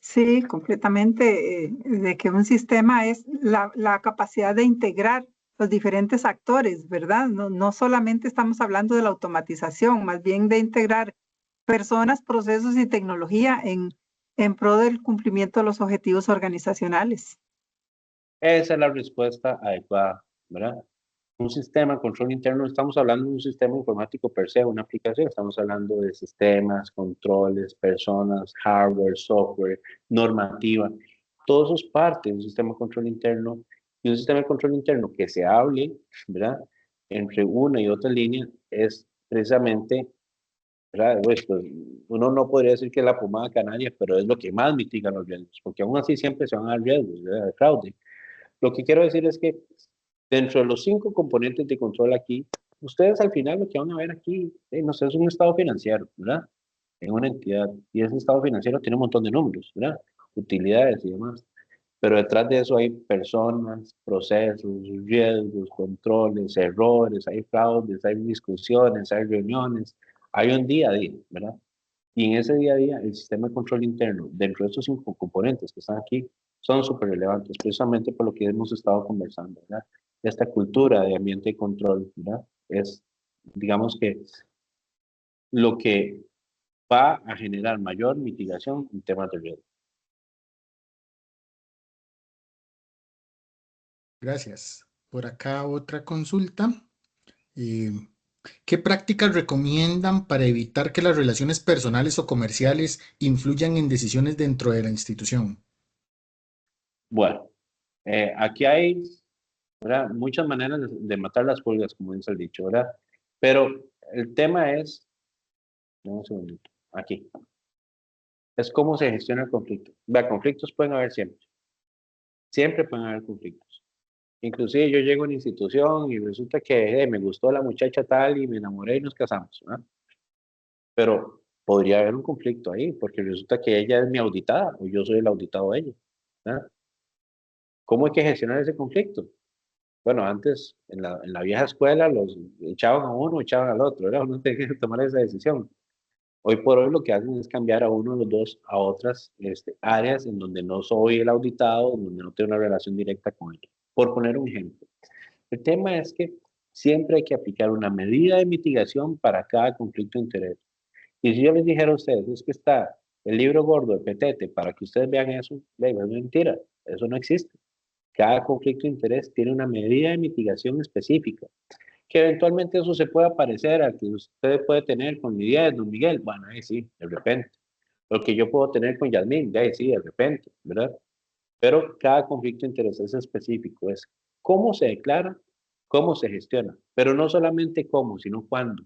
Sí, completamente, de que un sistema es la capacidad de integrar los diferentes actores, ¿verdad? No solamente estamos hablando de la automatización, más bien de integrar personas, procesos y tecnología en pro del cumplimiento de los objetivos organizacionales. Esa es la respuesta adecuada, ¿verdad? Un sistema de control interno, estamos hablando de un sistema informático per se, una aplicación, estamos hablando de sistemas, controles, personas, hardware, software, normativa, todo eso es parte de un sistema de control interno y un sistema de control interno que se hable, ¿verdad? Entre una y otra línea es precisamente, ¿verdad? Pues, uno no podría decir que es la pomada canaria, pero es lo que más mitiga los riesgos, porque aún así siempre se van a dar riesgos, ¿verdad? De fraude. Lo que quiero decir es que dentro de los 5 componentes de control aquí, ustedes al final lo que van a ver aquí, no sé, es un estado financiero, ¿verdad? En una entidad. Y ese estado financiero tiene un montón de números, ¿verdad? Utilidades y demás. Pero detrás de eso hay personas, procesos, riesgos, controles, errores, hay fraudes, hay discusiones, hay reuniones, hay un día a día, ¿verdad? Y en ese día a día, el sistema de control interno, dentro de estos 5 componentes que están aquí, son súper relevantes, precisamente por lo que hemos estado conversando, ¿verdad? Esta cultura de ambiente de control, ¿verdad? Es, digamos que, lo que va a generar mayor mitigación en temas de riesgo. Gracias. Por acá otra consulta. Eh, ¿Qué prácticas recomiendan para evitar que las relaciones personales o comerciales influyan en decisiones dentro de la institución? Bueno, aquí hay, ¿verdad?, muchas maneras de matar las pulgas, como dice el dicho, ¿verdad? Pero el tema es, dame un segundito, aquí, es cómo se gestiona el conflicto. Vea, conflictos pueden haber siempre. Siempre pueden haber conflictos. Inclusive yo llego a una institución y resulta que me gustó la muchacha tal y me enamoré y nos casamos, ¿verdad? Pero podría haber un conflicto ahí, porque resulta que ella es mi auditada o yo soy el auditado de ella, ¿verdad? ¿Cómo hay que gestionar ese conflicto? Bueno, antes, en la vieja escuela, los echaban a uno, echaban al otro, ¿verdad? Uno tiene que tomar esa decisión. Hoy por hoy lo que hacen es cambiar a uno de los dos a otras áreas en donde no soy el auditado, en donde no tengo una relación directa con él. Por poner un ejemplo. El tema es que siempre hay que aplicar una medida de mitigación para cada conflicto de interés. Y si yo les dijera a ustedes, es que está el libro gordo de Petete para que ustedes vean eso, es mentira, eso no existe. Cada conflicto de interés tiene una medida de mitigación específica, que eventualmente eso se puede parecer al que usted puede tener con Lidia de Don Miguel. Bueno, ahí sí, de repente. Lo que yo puedo tener con Yasmín, de ahí sí, de repente, ¿verdad? Pero cada conflicto de interés es específico, es cómo se declara, cómo se gestiona, pero no solamente cómo, sino cuándo.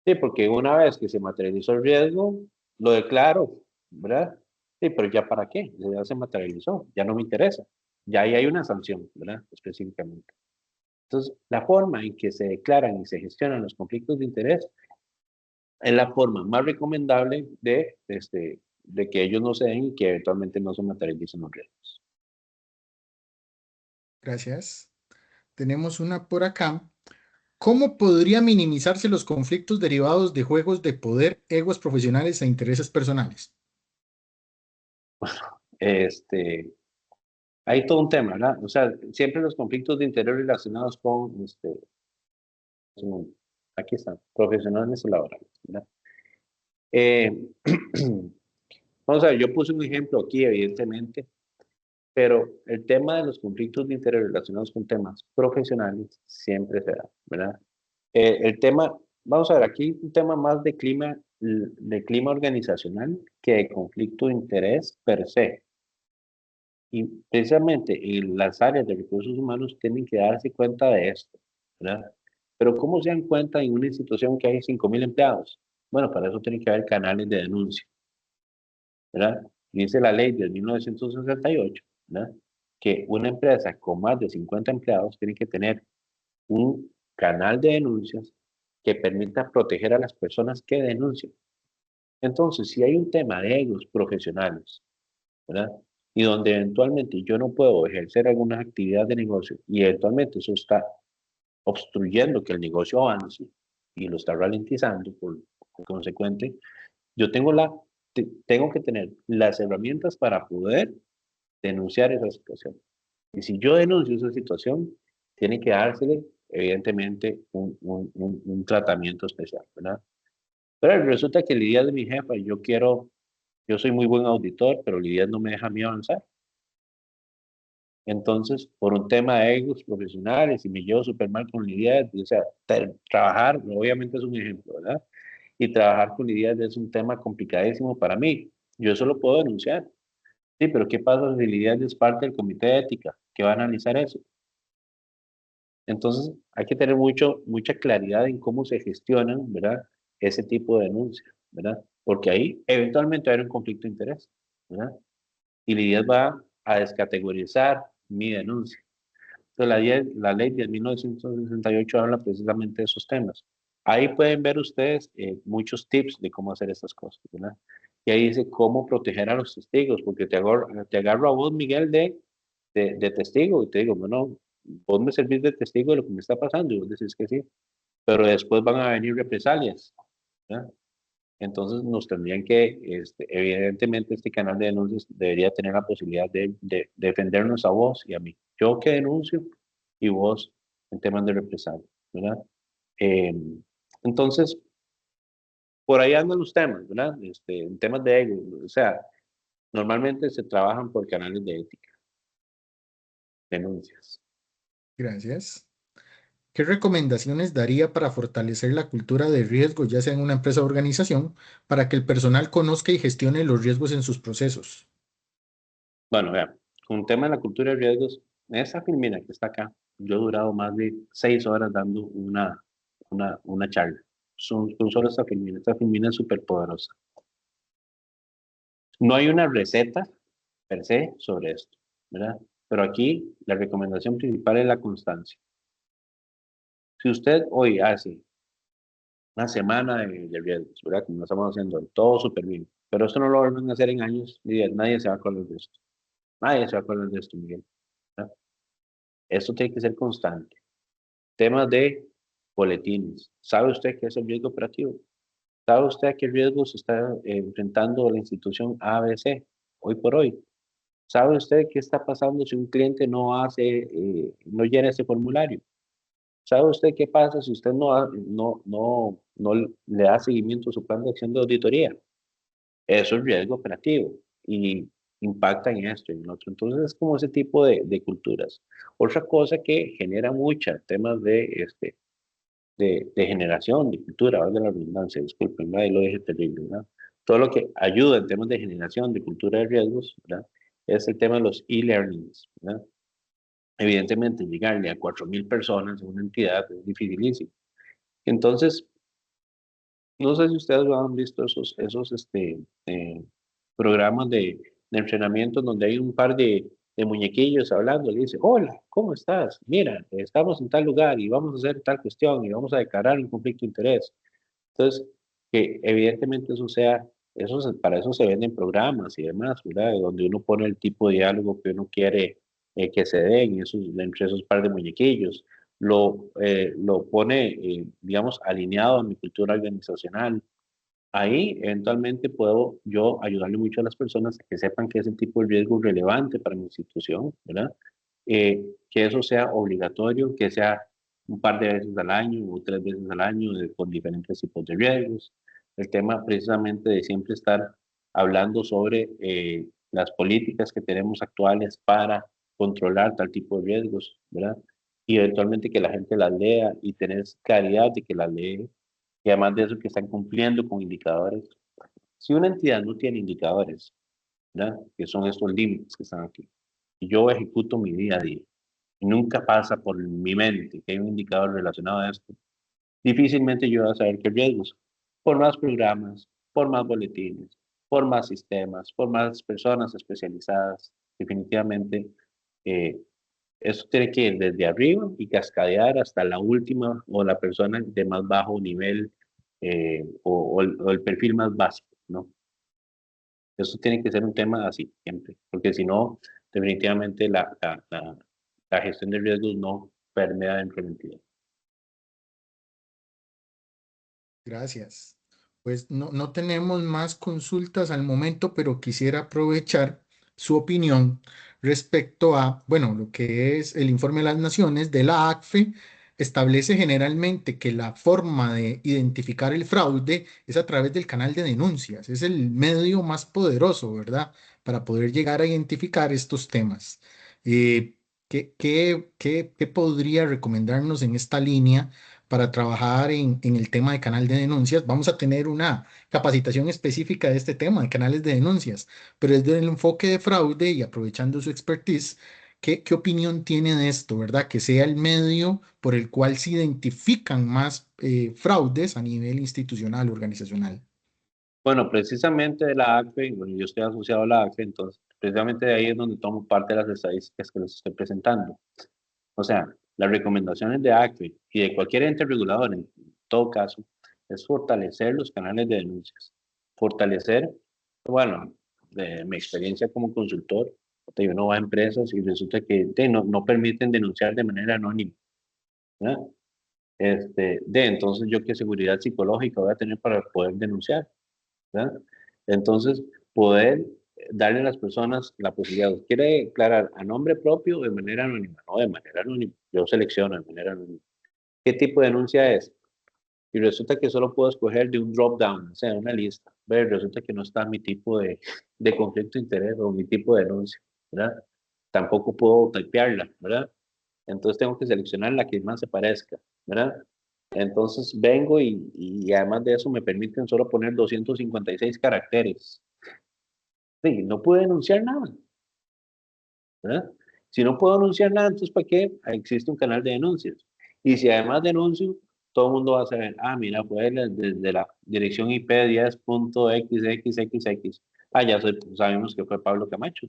Sí, porque una vez que se materializó el riesgo, lo declaro, ¿verdad? Sí, pero ya para qué, ya se materializó, ya no me interesa, ya ahí hay una sanción, ¿verdad? Específicamente. Entonces, la forma en que se declaran y se gestionan los conflictos de interés es la forma más recomendable de que ellos no se den y que eventualmente no se materialicen los riesgos. Gracias. Tenemos una por acá. ¿Cómo podría minimizarse los conflictos derivados de juegos de poder, egos profesionales e intereses personales? Hay todo un tema, ¿verdad? O sea, siempre los conflictos de interés relacionados con, aquí están, profesionales o laborales, ¿verdad? Eh, Vamos a ver, yo puse un ejemplo aquí, evidentemente, pero el tema de los conflictos de interés relacionados con temas profesionales siempre se da, ¿verdad? El tema, vamos a ver, aquí un tema más de clima organizacional que de conflicto de interés per se. Y precisamente las áreas de recursos humanos tienen que darse cuenta de esto, ¿verdad? Pero ¿cómo se dan cuenta en una institución que hay 5.000 empleados? Bueno, para eso tienen que haber canales de denuncia, ¿verdad? Dice la ley del 1968, ¿verdad?, que una empresa con más de 50 empleados tiene que tener un canal de denuncias que permita proteger a las personas que denuncian. Entonces, si hay un tema de egos profesionales, ¿verdad?, y donde eventualmente yo no puedo ejercer alguna actividad de negocio y eventualmente eso está obstruyendo que el negocio avance y lo está ralentizando por consecuente, yo tengo que tener las herramientas para poder denunciar esa situación. Y si yo denuncio esa situación, tiene que dársele, evidentemente, un tratamiento especial, ¿verdad? Pero resulta que Lidia es mi jefa y yo soy muy buen auditor, pero Lidia no me deja a mí avanzar. Entonces, por un tema de egos profesionales, y me llevo súper mal con Lidia, o sea, trabajar, obviamente es un ejemplo, ¿verdad? Y trabajar con Lidia es un tema complicadísimo para mí. Yo eso lo puedo denunciar. Sí, pero ¿qué pasa si Lidia es parte del comité de ética que va a analizar eso? Entonces, hay que tener mucha claridad en cómo se gestionan, ¿verdad?, ese tipo de denuncias, ¿verdad? Porque ahí eventualmente va a haber un conflicto de interés, ¿verdad? Y Lidia va a descategorizar mi denuncia. Entonces, la ley de 1968 habla precisamente de esos temas. Ahí pueden ver ustedes muchos tips de cómo hacer estas cosas, ¿verdad? Y ahí dice cómo proteger a los testigos, porque te agarro a vos, Miguel, de testigo, y te digo, bueno, vos me servís de testigo de lo que me está pasando, y vos decís que sí, pero después van a venir represalias, ¿verdad? Entonces nos tendrían que, evidentemente este canal de denuncias debería tener la posibilidad de defendernos a vos y a mí. Yo que denuncio y vos en temas de represalia, ¿verdad? Eh, entonces, por ahí andan los temas, ¿verdad? En temas de ego, o sea, normalmente se trabajan por canales de ética, denuncias. Gracias. ¿Qué recomendaciones daría para fortalecer la cultura de riesgo, ya sea en una empresa o organización, para que el personal conozca y gestione los riesgos en sus procesos? Bueno, vean, con el tema de la cultura de riesgos, esa filmina que está acá, yo he durado más de 6 horas dando una charla. Con solo esta filmina es súper poderosa. No hay una receta per se sobre esto, ¿verdad? Pero aquí la recomendación principal es la constancia. Si usted hoy hace una semana de riesgos, ¿verdad? Como lo estamos haciendo, todo súper bien, pero esto no lo van a hacer en años, nadie se va a acordar de esto. Nadie se va a acordar de esto, Miguel, ¿verdad? Esto tiene que ser constante. Temas de boletines. ¿Sabe usted qué es el riesgo operativo? ¿Sabe usted a qué riesgos se está enfrentando la institución ABC hoy por hoy? ¿Sabe usted qué está pasando si un cliente no llena ese formulario? ¿Sabe usted qué pasa si usted no le da seguimiento a su plan de acción de auditoría? Eso es riesgo operativo y impacta en esto y en otro. Entonces es como ese tipo de culturas. Otra cosa que genera muchos temas de generación, de cultura, valga la redundancia, disculpen, ¿verdad? Y lo dije terrible, ¿verdad? Todo lo que ayuda en temas de generación, de cultura de riesgos, ¿verdad? Es el tema de los e-learnings, ¿verdad? Evidentemente, llegarle a 4.000 personas en una entidad es dificilísimo. Entonces, no sé si ustedes han visto esos programas de entrenamiento donde hay un par de muñequillos hablando, le dice, hola, ¿cómo estás? Mira, estamos en tal lugar y vamos a hacer tal cuestión y vamos a declarar un conflicto de interés. Entonces, que evidentemente para eso se venden programas y demás, ¿verdad? Donde uno pone el tipo de diálogo que uno quiere que se den entre esos par de muñequillos. Lo pone, digamos, alineado a mi cultura organizacional. Ahí eventualmente puedo yo ayudarle mucho a las personas a que sepan que ese tipo de riesgo es relevante para mi institución, ¿verdad? Que eso sea obligatorio, que sea un par de veces al año o 3 veces al año con diferentes tipos de riesgos. El tema precisamente de siempre estar hablando sobre las políticas que tenemos actuales para controlar tal tipo de riesgos, ¿verdad? Y eventualmente que la gente las lea y tener claridad de que las lee y además de eso que están cumpliendo con indicadores. Si una entidad no tiene indicadores, ¿verdad? Que son estos límites que están aquí, y yo ejecuto mi día a día, y nunca pasa por mi mente que hay un indicador relacionado a esto, difícilmente yo voy a saber qué riesgos. Por más programas, por más boletines, por más sistemas, por más personas especializadas, definitivamente eh, eso tiene que ir desde arriba y cascadear hasta la última o la persona de más bajo nivel o el perfil más básico, ¿no? Eso tiene que ser un tema así siempre, porque si no, definitivamente la gestión de riesgos no permea dentro de la entidad. Gracias. Pues no tenemos más consultas al momento, pero quisiera aprovechar su opinión respecto a, bueno, lo que es el informe de las naciones de la ACFE. Establece generalmente que la forma de identificar el fraude es a través del canal de denuncias. Es el medio más poderoso, ¿verdad? Para poder llegar a identificar estos temas. ¿Qué podría recomendarnos en esta línea para trabajar en el tema de canal de denuncias? Vamos a tener una capacitación específica de este tema, de canales de denuncias, pero desde el enfoque de fraude y aprovechando su expertise, ¿qué opinión tiene de esto, verdad? Que sea el medio por el cual se identifican más fraudes a nivel institucional, organizacional. Bueno, precisamente de la ACFE, bueno, yo estoy asociado a la ACFE, entonces precisamente de ahí es donde tomo parte de las estadísticas que les estoy presentando. O sea, las recomendaciones de ACFE y de cualquier ente regulador, en todo caso, es fortalecer los canales de denuncias. Fortalecer, bueno, de mi experiencia como consultor, uno va a empresas y resulta que no permiten denunciar de manera anónima, ¿verdad? Entonces, ¿yo qué seguridad psicológica voy a tener para poder denunciar? ¿Verdad? Entonces, poder darle a las personas la posibilidad, ¿quiere declarar a nombre propio o de manera anónima? No, de manera anónima. Yo selecciono de manera anónima. ¿Qué tipo de denuncia es? Y resulta que solo puedo escoger de un drop down, o sea, una lista. ¿Ver? Resulta que no está mi tipo de conflicto de interés o mi tipo de denuncia, ¿verdad? Tampoco puedo typearla, ¿verdad? Entonces tengo que seleccionar la que más se parezca, ¿verdad? Entonces vengo y además de eso me permiten solo poner 256 caracteres. Sí, no puedo denunciar nada, ¿verdad? Si no puedo denunciar nada, entonces ¿para qué existe un canal de denuncias? Y si además denuncio, todo el mundo va a saber, ah, mira, fue desde la dirección IP 10.xxxx. Ah, ya sabemos que fue Pablo Camacho,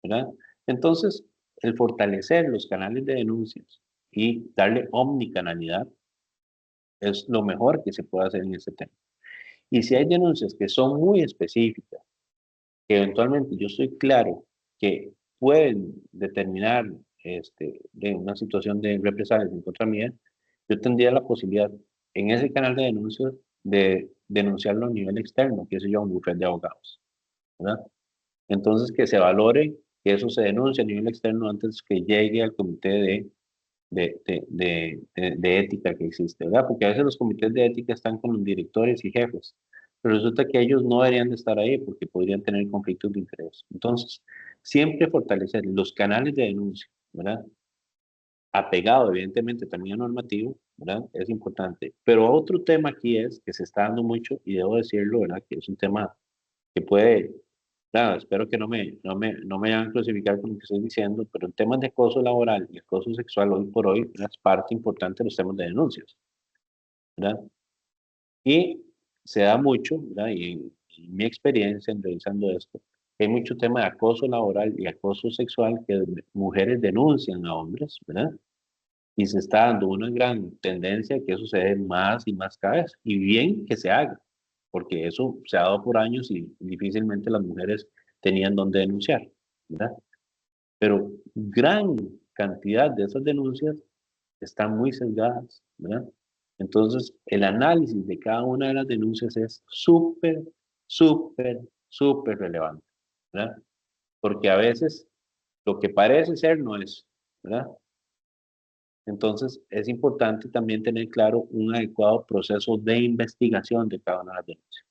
¿verdad? Entonces, el fortalecer los canales de denuncias y darle omnicanalidad es lo mejor que se puede hacer en este tema. Y si hay denuncias que son muy específicas, que eventualmente yo estoy claro que pueden determinar de una situación de represalias en contra mía, yo tendría la posibilidad en ese canal de denuncias de denunciarlo a nivel externo, que es yo, un bufete de abogados, ¿verdad? Entonces, que se valore que eso se denuncie a nivel externo antes que llegue al comité de ética que existe, ¿verdad? Porque a veces los comités de ética están con los directores y jefes, pero resulta que ellos no deberían de estar ahí porque podrían tener conflictos de interés. Entonces, siempre fortalecer los canales de denuncia, ¿verdad? Apegado, evidentemente, también a normativo, ¿verdad? Es importante. Pero otro tema aquí es que se está dando mucho, y debo decirlo, ¿verdad? Que es un tema que puede, claro, espero que no me hagan crucificar con lo que estoy diciendo, pero en temas de acoso laboral y acoso sexual hoy por hoy es parte importante de los temas de denuncias, ¿verdad? Y se da mucho, ¿verdad? Y en mi experiencia en revisando esto, hay mucho tema de acoso laboral y acoso sexual que mujeres denuncian a hombres, ¿verdad? Y se está dando una gran tendencia que eso se dé más y más cada vez, y bien que se haga, porque eso se ha dado por años y difícilmente las mujeres tenían donde denunciar, ¿verdad? Pero gran cantidad de esas denuncias están muy sesgadas, ¿verdad? Entonces, el análisis de cada una de las denuncias es súper, súper, súper relevante, ¿verdad? Porque a veces lo que parece ser no es, ¿verdad? Entonces, es importante también tener claro un adecuado proceso de investigación de cada una de las denuncias,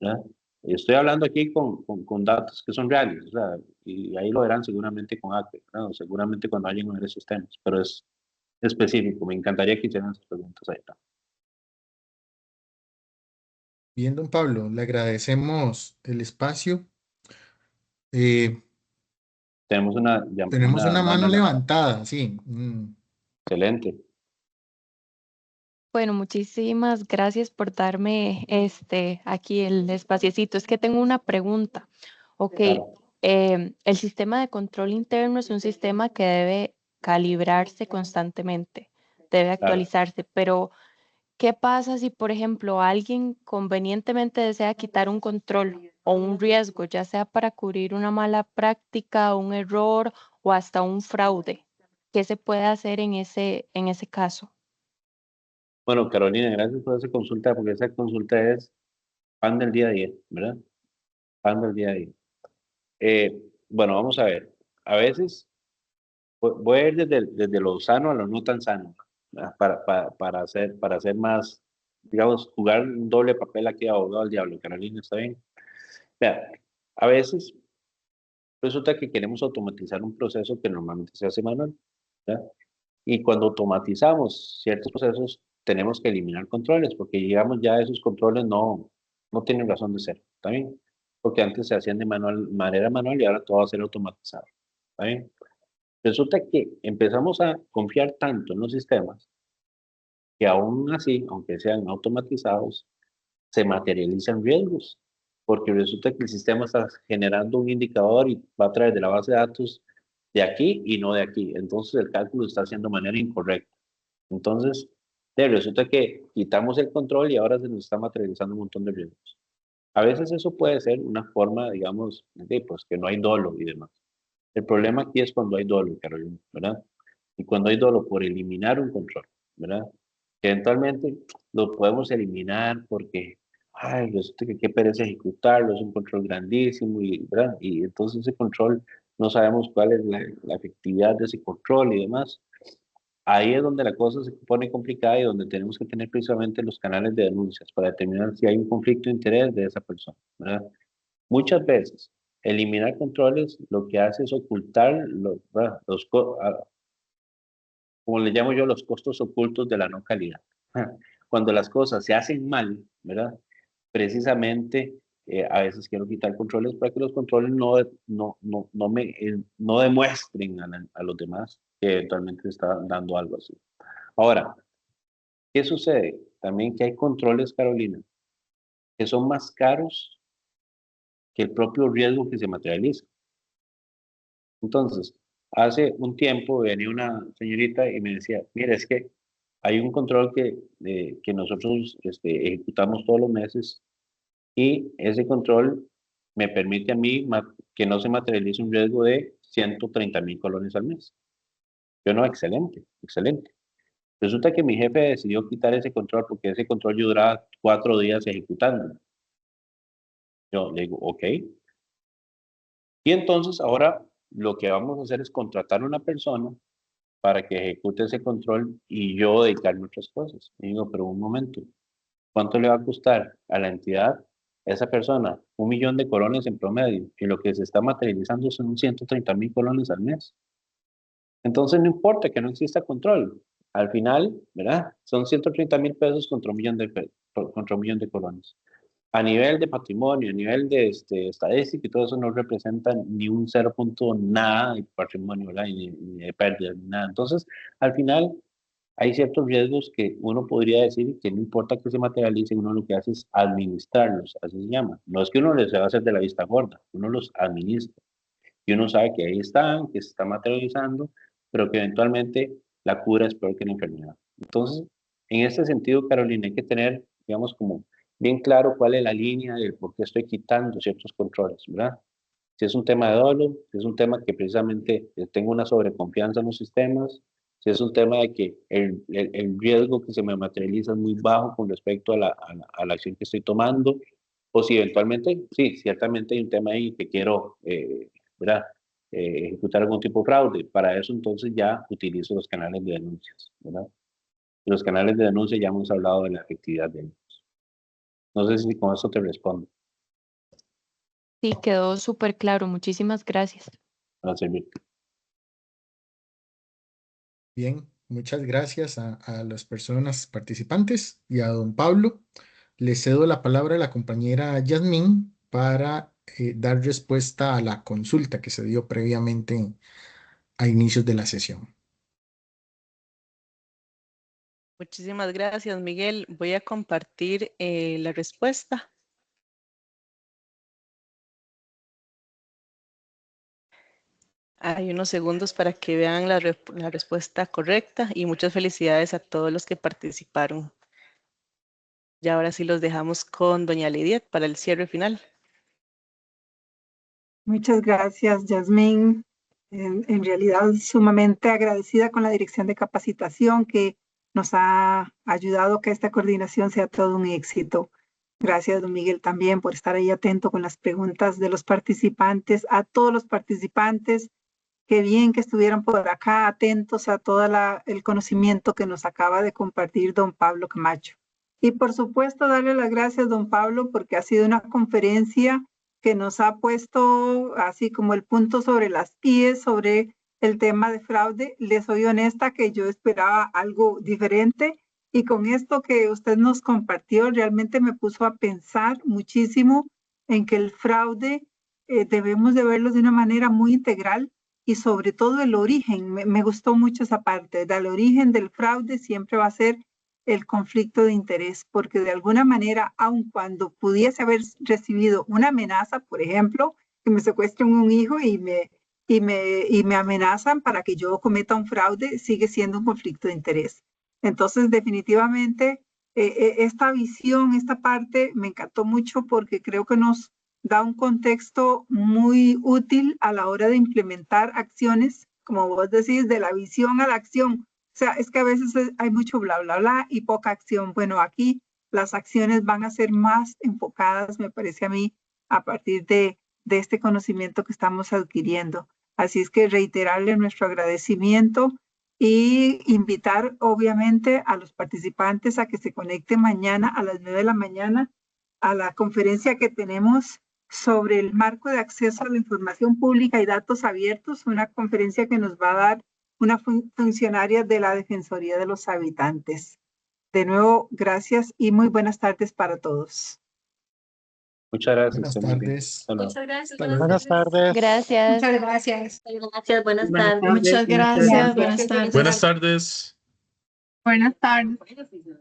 ¿verdad? Estoy hablando aquí con datos que son reales, o sea, y ahí lo verán seguramente con ACPE, ¿verdad? O seguramente cuando alguien ver esos temas, pero es específico. Me encantaría que hicieran esas preguntas ahí. Bien, don Pablo, le agradecemos el espacio. Eh, Tenemos tenemos una mano mano levantada. levantada, sí. Excelente. Bueno, muchísimas gracias por darme aquí el espaciecito. Es que tengo una pregunta. Ok, Claro. el sistema de control interno es un sistema que debe calibrarse constantemente, debe Claro. actualizarse, pero ¿qué pasa si, por ejemplo, alguien convenientemente desea quitar un control o un riesgo, ya sea para cubrir una mala práctica, un error o hasta un fraude? ¿Qué se puede hacer en ese caso? Bueno, Carolina, gracias por esa consulta, porque esa consulta es pan del día a día, ¿verdad? Pan del día a día. Bueno, vamos a ver. A veces voy a ir desde lo sano a lo no tan sano, ¿verdad? Para hacer más, digamos, jugar un doble papel aquí de abogado al diablo. Carolina, ¿está bien? Vea, a veces resulta que queremos automatizar un proceso que normalmente se hace manual, ¿verdad? Y cuando automatizamos ciertos procesos, tenemos que eliminar controles, porque digamos ya esos controles no tienen razón de ser, ¿está bien? Porque antes se hacían de manera manual y ahora todo va a ser automatizado, ¿está bien? Resulta que empezamos a confiar tanto en los sistemas que aún así, aunque sean automatizados, se materializan riesgos, porque resulta que el sistema está generando un indicador y va a través de la base de datos de aquí y no de aquí. Entonces el cálculo está haciendo de manera incorrecta. Entonces, resulta que quitamos el control y ahora se nos está materializando un montón de riesgos. A veces eso puede ser una forma, digamos, de pues que no hay dolo y demás. El problema aquí es cuando hay dolo, Carolina, ¿verdad? Y cuando hay dolo por eliminar un control, ¿verdad? Que eventualmente lo podemos eliminar porque, ay, resulta que qué pereza ejecutarlo, es un control grandísimo, ¿verdad? Y entonces ese control no sabemos cuál es la efectividad de ese control y demás. Ahí es donde la cosa se pone complicada y donde tenemos que tener precisamente los canales de denuncias para determinar si hay un conflicto de interés de esa persona, ¿verdad? Muchas veces, eliminar controles lo que hace es ocultar como le llamo yo, los costos ocultos de la no calidad. Cuando las cosas se hacen mal, ¿verdad? Precisamente a veces quiero quitar controles para que los controles no demuestren a los demás que eventualmente está dando algo así. Ahora, ¿qué sucede? También que hay controles, Carolina, que son más caros que el propio riesgo que se materializa. Entonces, hace un tiempo venía una señorita y me decía, mira, es que hay un control que nosotros ejecutamos todos los meses y ese control me permite a mí que no se materialice un riesgo de 130,000 colones al mes. Yo no, excelente, excelente. Resulta que mi jefe decidió quitar ese control porque ese control yo duraba 4 días ejecutando. Yo le digo, ok. Y entonces ahora lo que vamos a hacer es contratar a una persona para que ejecute ese control y yo dedicarme a otras cosas. Y digo, pero un momento, ¿cuánto le va a costar a la entidad, a esa persona? 1,000,000 de colones en promedio, y lo que se está materializando son 130,000 colones al mes. Entonces no importa que no exista control. Al final, ¿verdad? Son 130,000 pesos contra 1,000,000 contra 1,000,000 de colones. A nivel de patrimonio, a nivel de estadística y todo eso no representa ni un 0 punto nada de patrimonio, ¿verdad? Ni de pérdida, ni nada. Entonces, al final, hay ciertos riesgos que uno podría decir que no importa que se materialicen, uno lo que hace es administrarlos, así se llama. No es que uno les va a hacer de la vista gorda, uno los administra. Y uno sabe que ahí están, que se está materializando, pero que eventualmente la cura es peor que la enfermedad. Entonces, en este sentido, Carolina, hay que tener, digamos, como bien claro cuál es la línea del por qué estoy quitando ciertos controles, ¿verdad? Si es un tema de dolo, si es un tema que precisamente tengo una sobreconfianza en los sistemas, si es un tema de que el riesgo que se me materializa es muy bajo con respecto a la acción que estoy tomando, o si eventualmente, sí, ciertamente hay un tema ahí que quiero, ¿verdad? Ejecutar algún tipo de fraude. Para eso entonces ya utilizo los canales de denuncias, ¿verdad? Los canales de denuncia ya hemos hablado de la efectividad de ellos. No sé si con eso te respondo. Sí, quedó súper claro. Muchísimas gracias. Para servirte. Bien, muchas gracias a las personas participantes y a don Pablo. Le cedo la palabra a la compañera Yasmín para dar respuesta a la consulta que se dio previamente a inicios de la sesión. Muchísimas gracias, Miguel. Voy a compartir la respuesta. Hay unos segundos para que vean la respuesta correcta y muchas felicidades a todos los que participaron. Y ahora sí los dejamos con doña Lidia para el cierre final. Muchas gracias, Yasmín. En realidad, sumamente agradecida con la Dirección de Capacitación que nos ha ayudado a que esta coordinación sea todo un éxito. Gracias, don Miguel, también por estar ahí atento con las preguntas de los participantes. A todos los participantes, qué bien que estuvieran por acá atentos a todo el conocimiento que nos acaba de compartir don Pablo Camacho. Y por supuesto, darle las gracias, don Pablo, porque ha sido una conferencia que nos ha puesto así como el punto sobre las IES, sobre el tema de fraude. Les soy honesta que yo esperaba algo diferente y con esto que usted nos compartió realmente me puso a pensar muchísimo en que el fraude debemos de verlo de una manera muy integral y sobre todo el origen. Me gustó mucho esa parte, el origen del fraude siempre va a ser el conflicto de interés, porque de alguna manera, aun cuando pudiese haber recibido una amenaza, por ejemplo, que me secuestren un hijo y me amenazan para que yo cometa un fraude, sigue siendo un conflicto de interés. Entonces, definitivamente, esta visión, esta parte me encantó mucho porque creo que nos da un contexto muy útil a la hora de implementar acciones, como vos decís, de la visión a la acción. O sea, es que a veces hay mucho bla, bla, bla y poca acción. Bueno, aquí las acciones van a ser más enfocadas, me parece a mí, a partir de este conocimiento que estamos adquiriendo. Así es que reiterarle nuestro agradecimiento y invitar, obviamente, a los participantes a que se conecten mañana a las 9 de la mañana a la conferencia que tenemos sobre el marco de acceso a la información pública y datos abiertos, una conferencia que nos va a dar una funcionaria de la Defensoría de los Habitantes. De nuevo, gracias y muy buenas tardes para todos. Muchas gracias. Buenas esté muy bien. tardes. Hasta luego. Muchas gracias. Hasta luego. Buenas tardes. Gracias. Muchas gracias. Gracias, buenas Buenas tardes. tardes. Muchas gracias. Buenas Buenas tardes. tardes. Buenas tardes.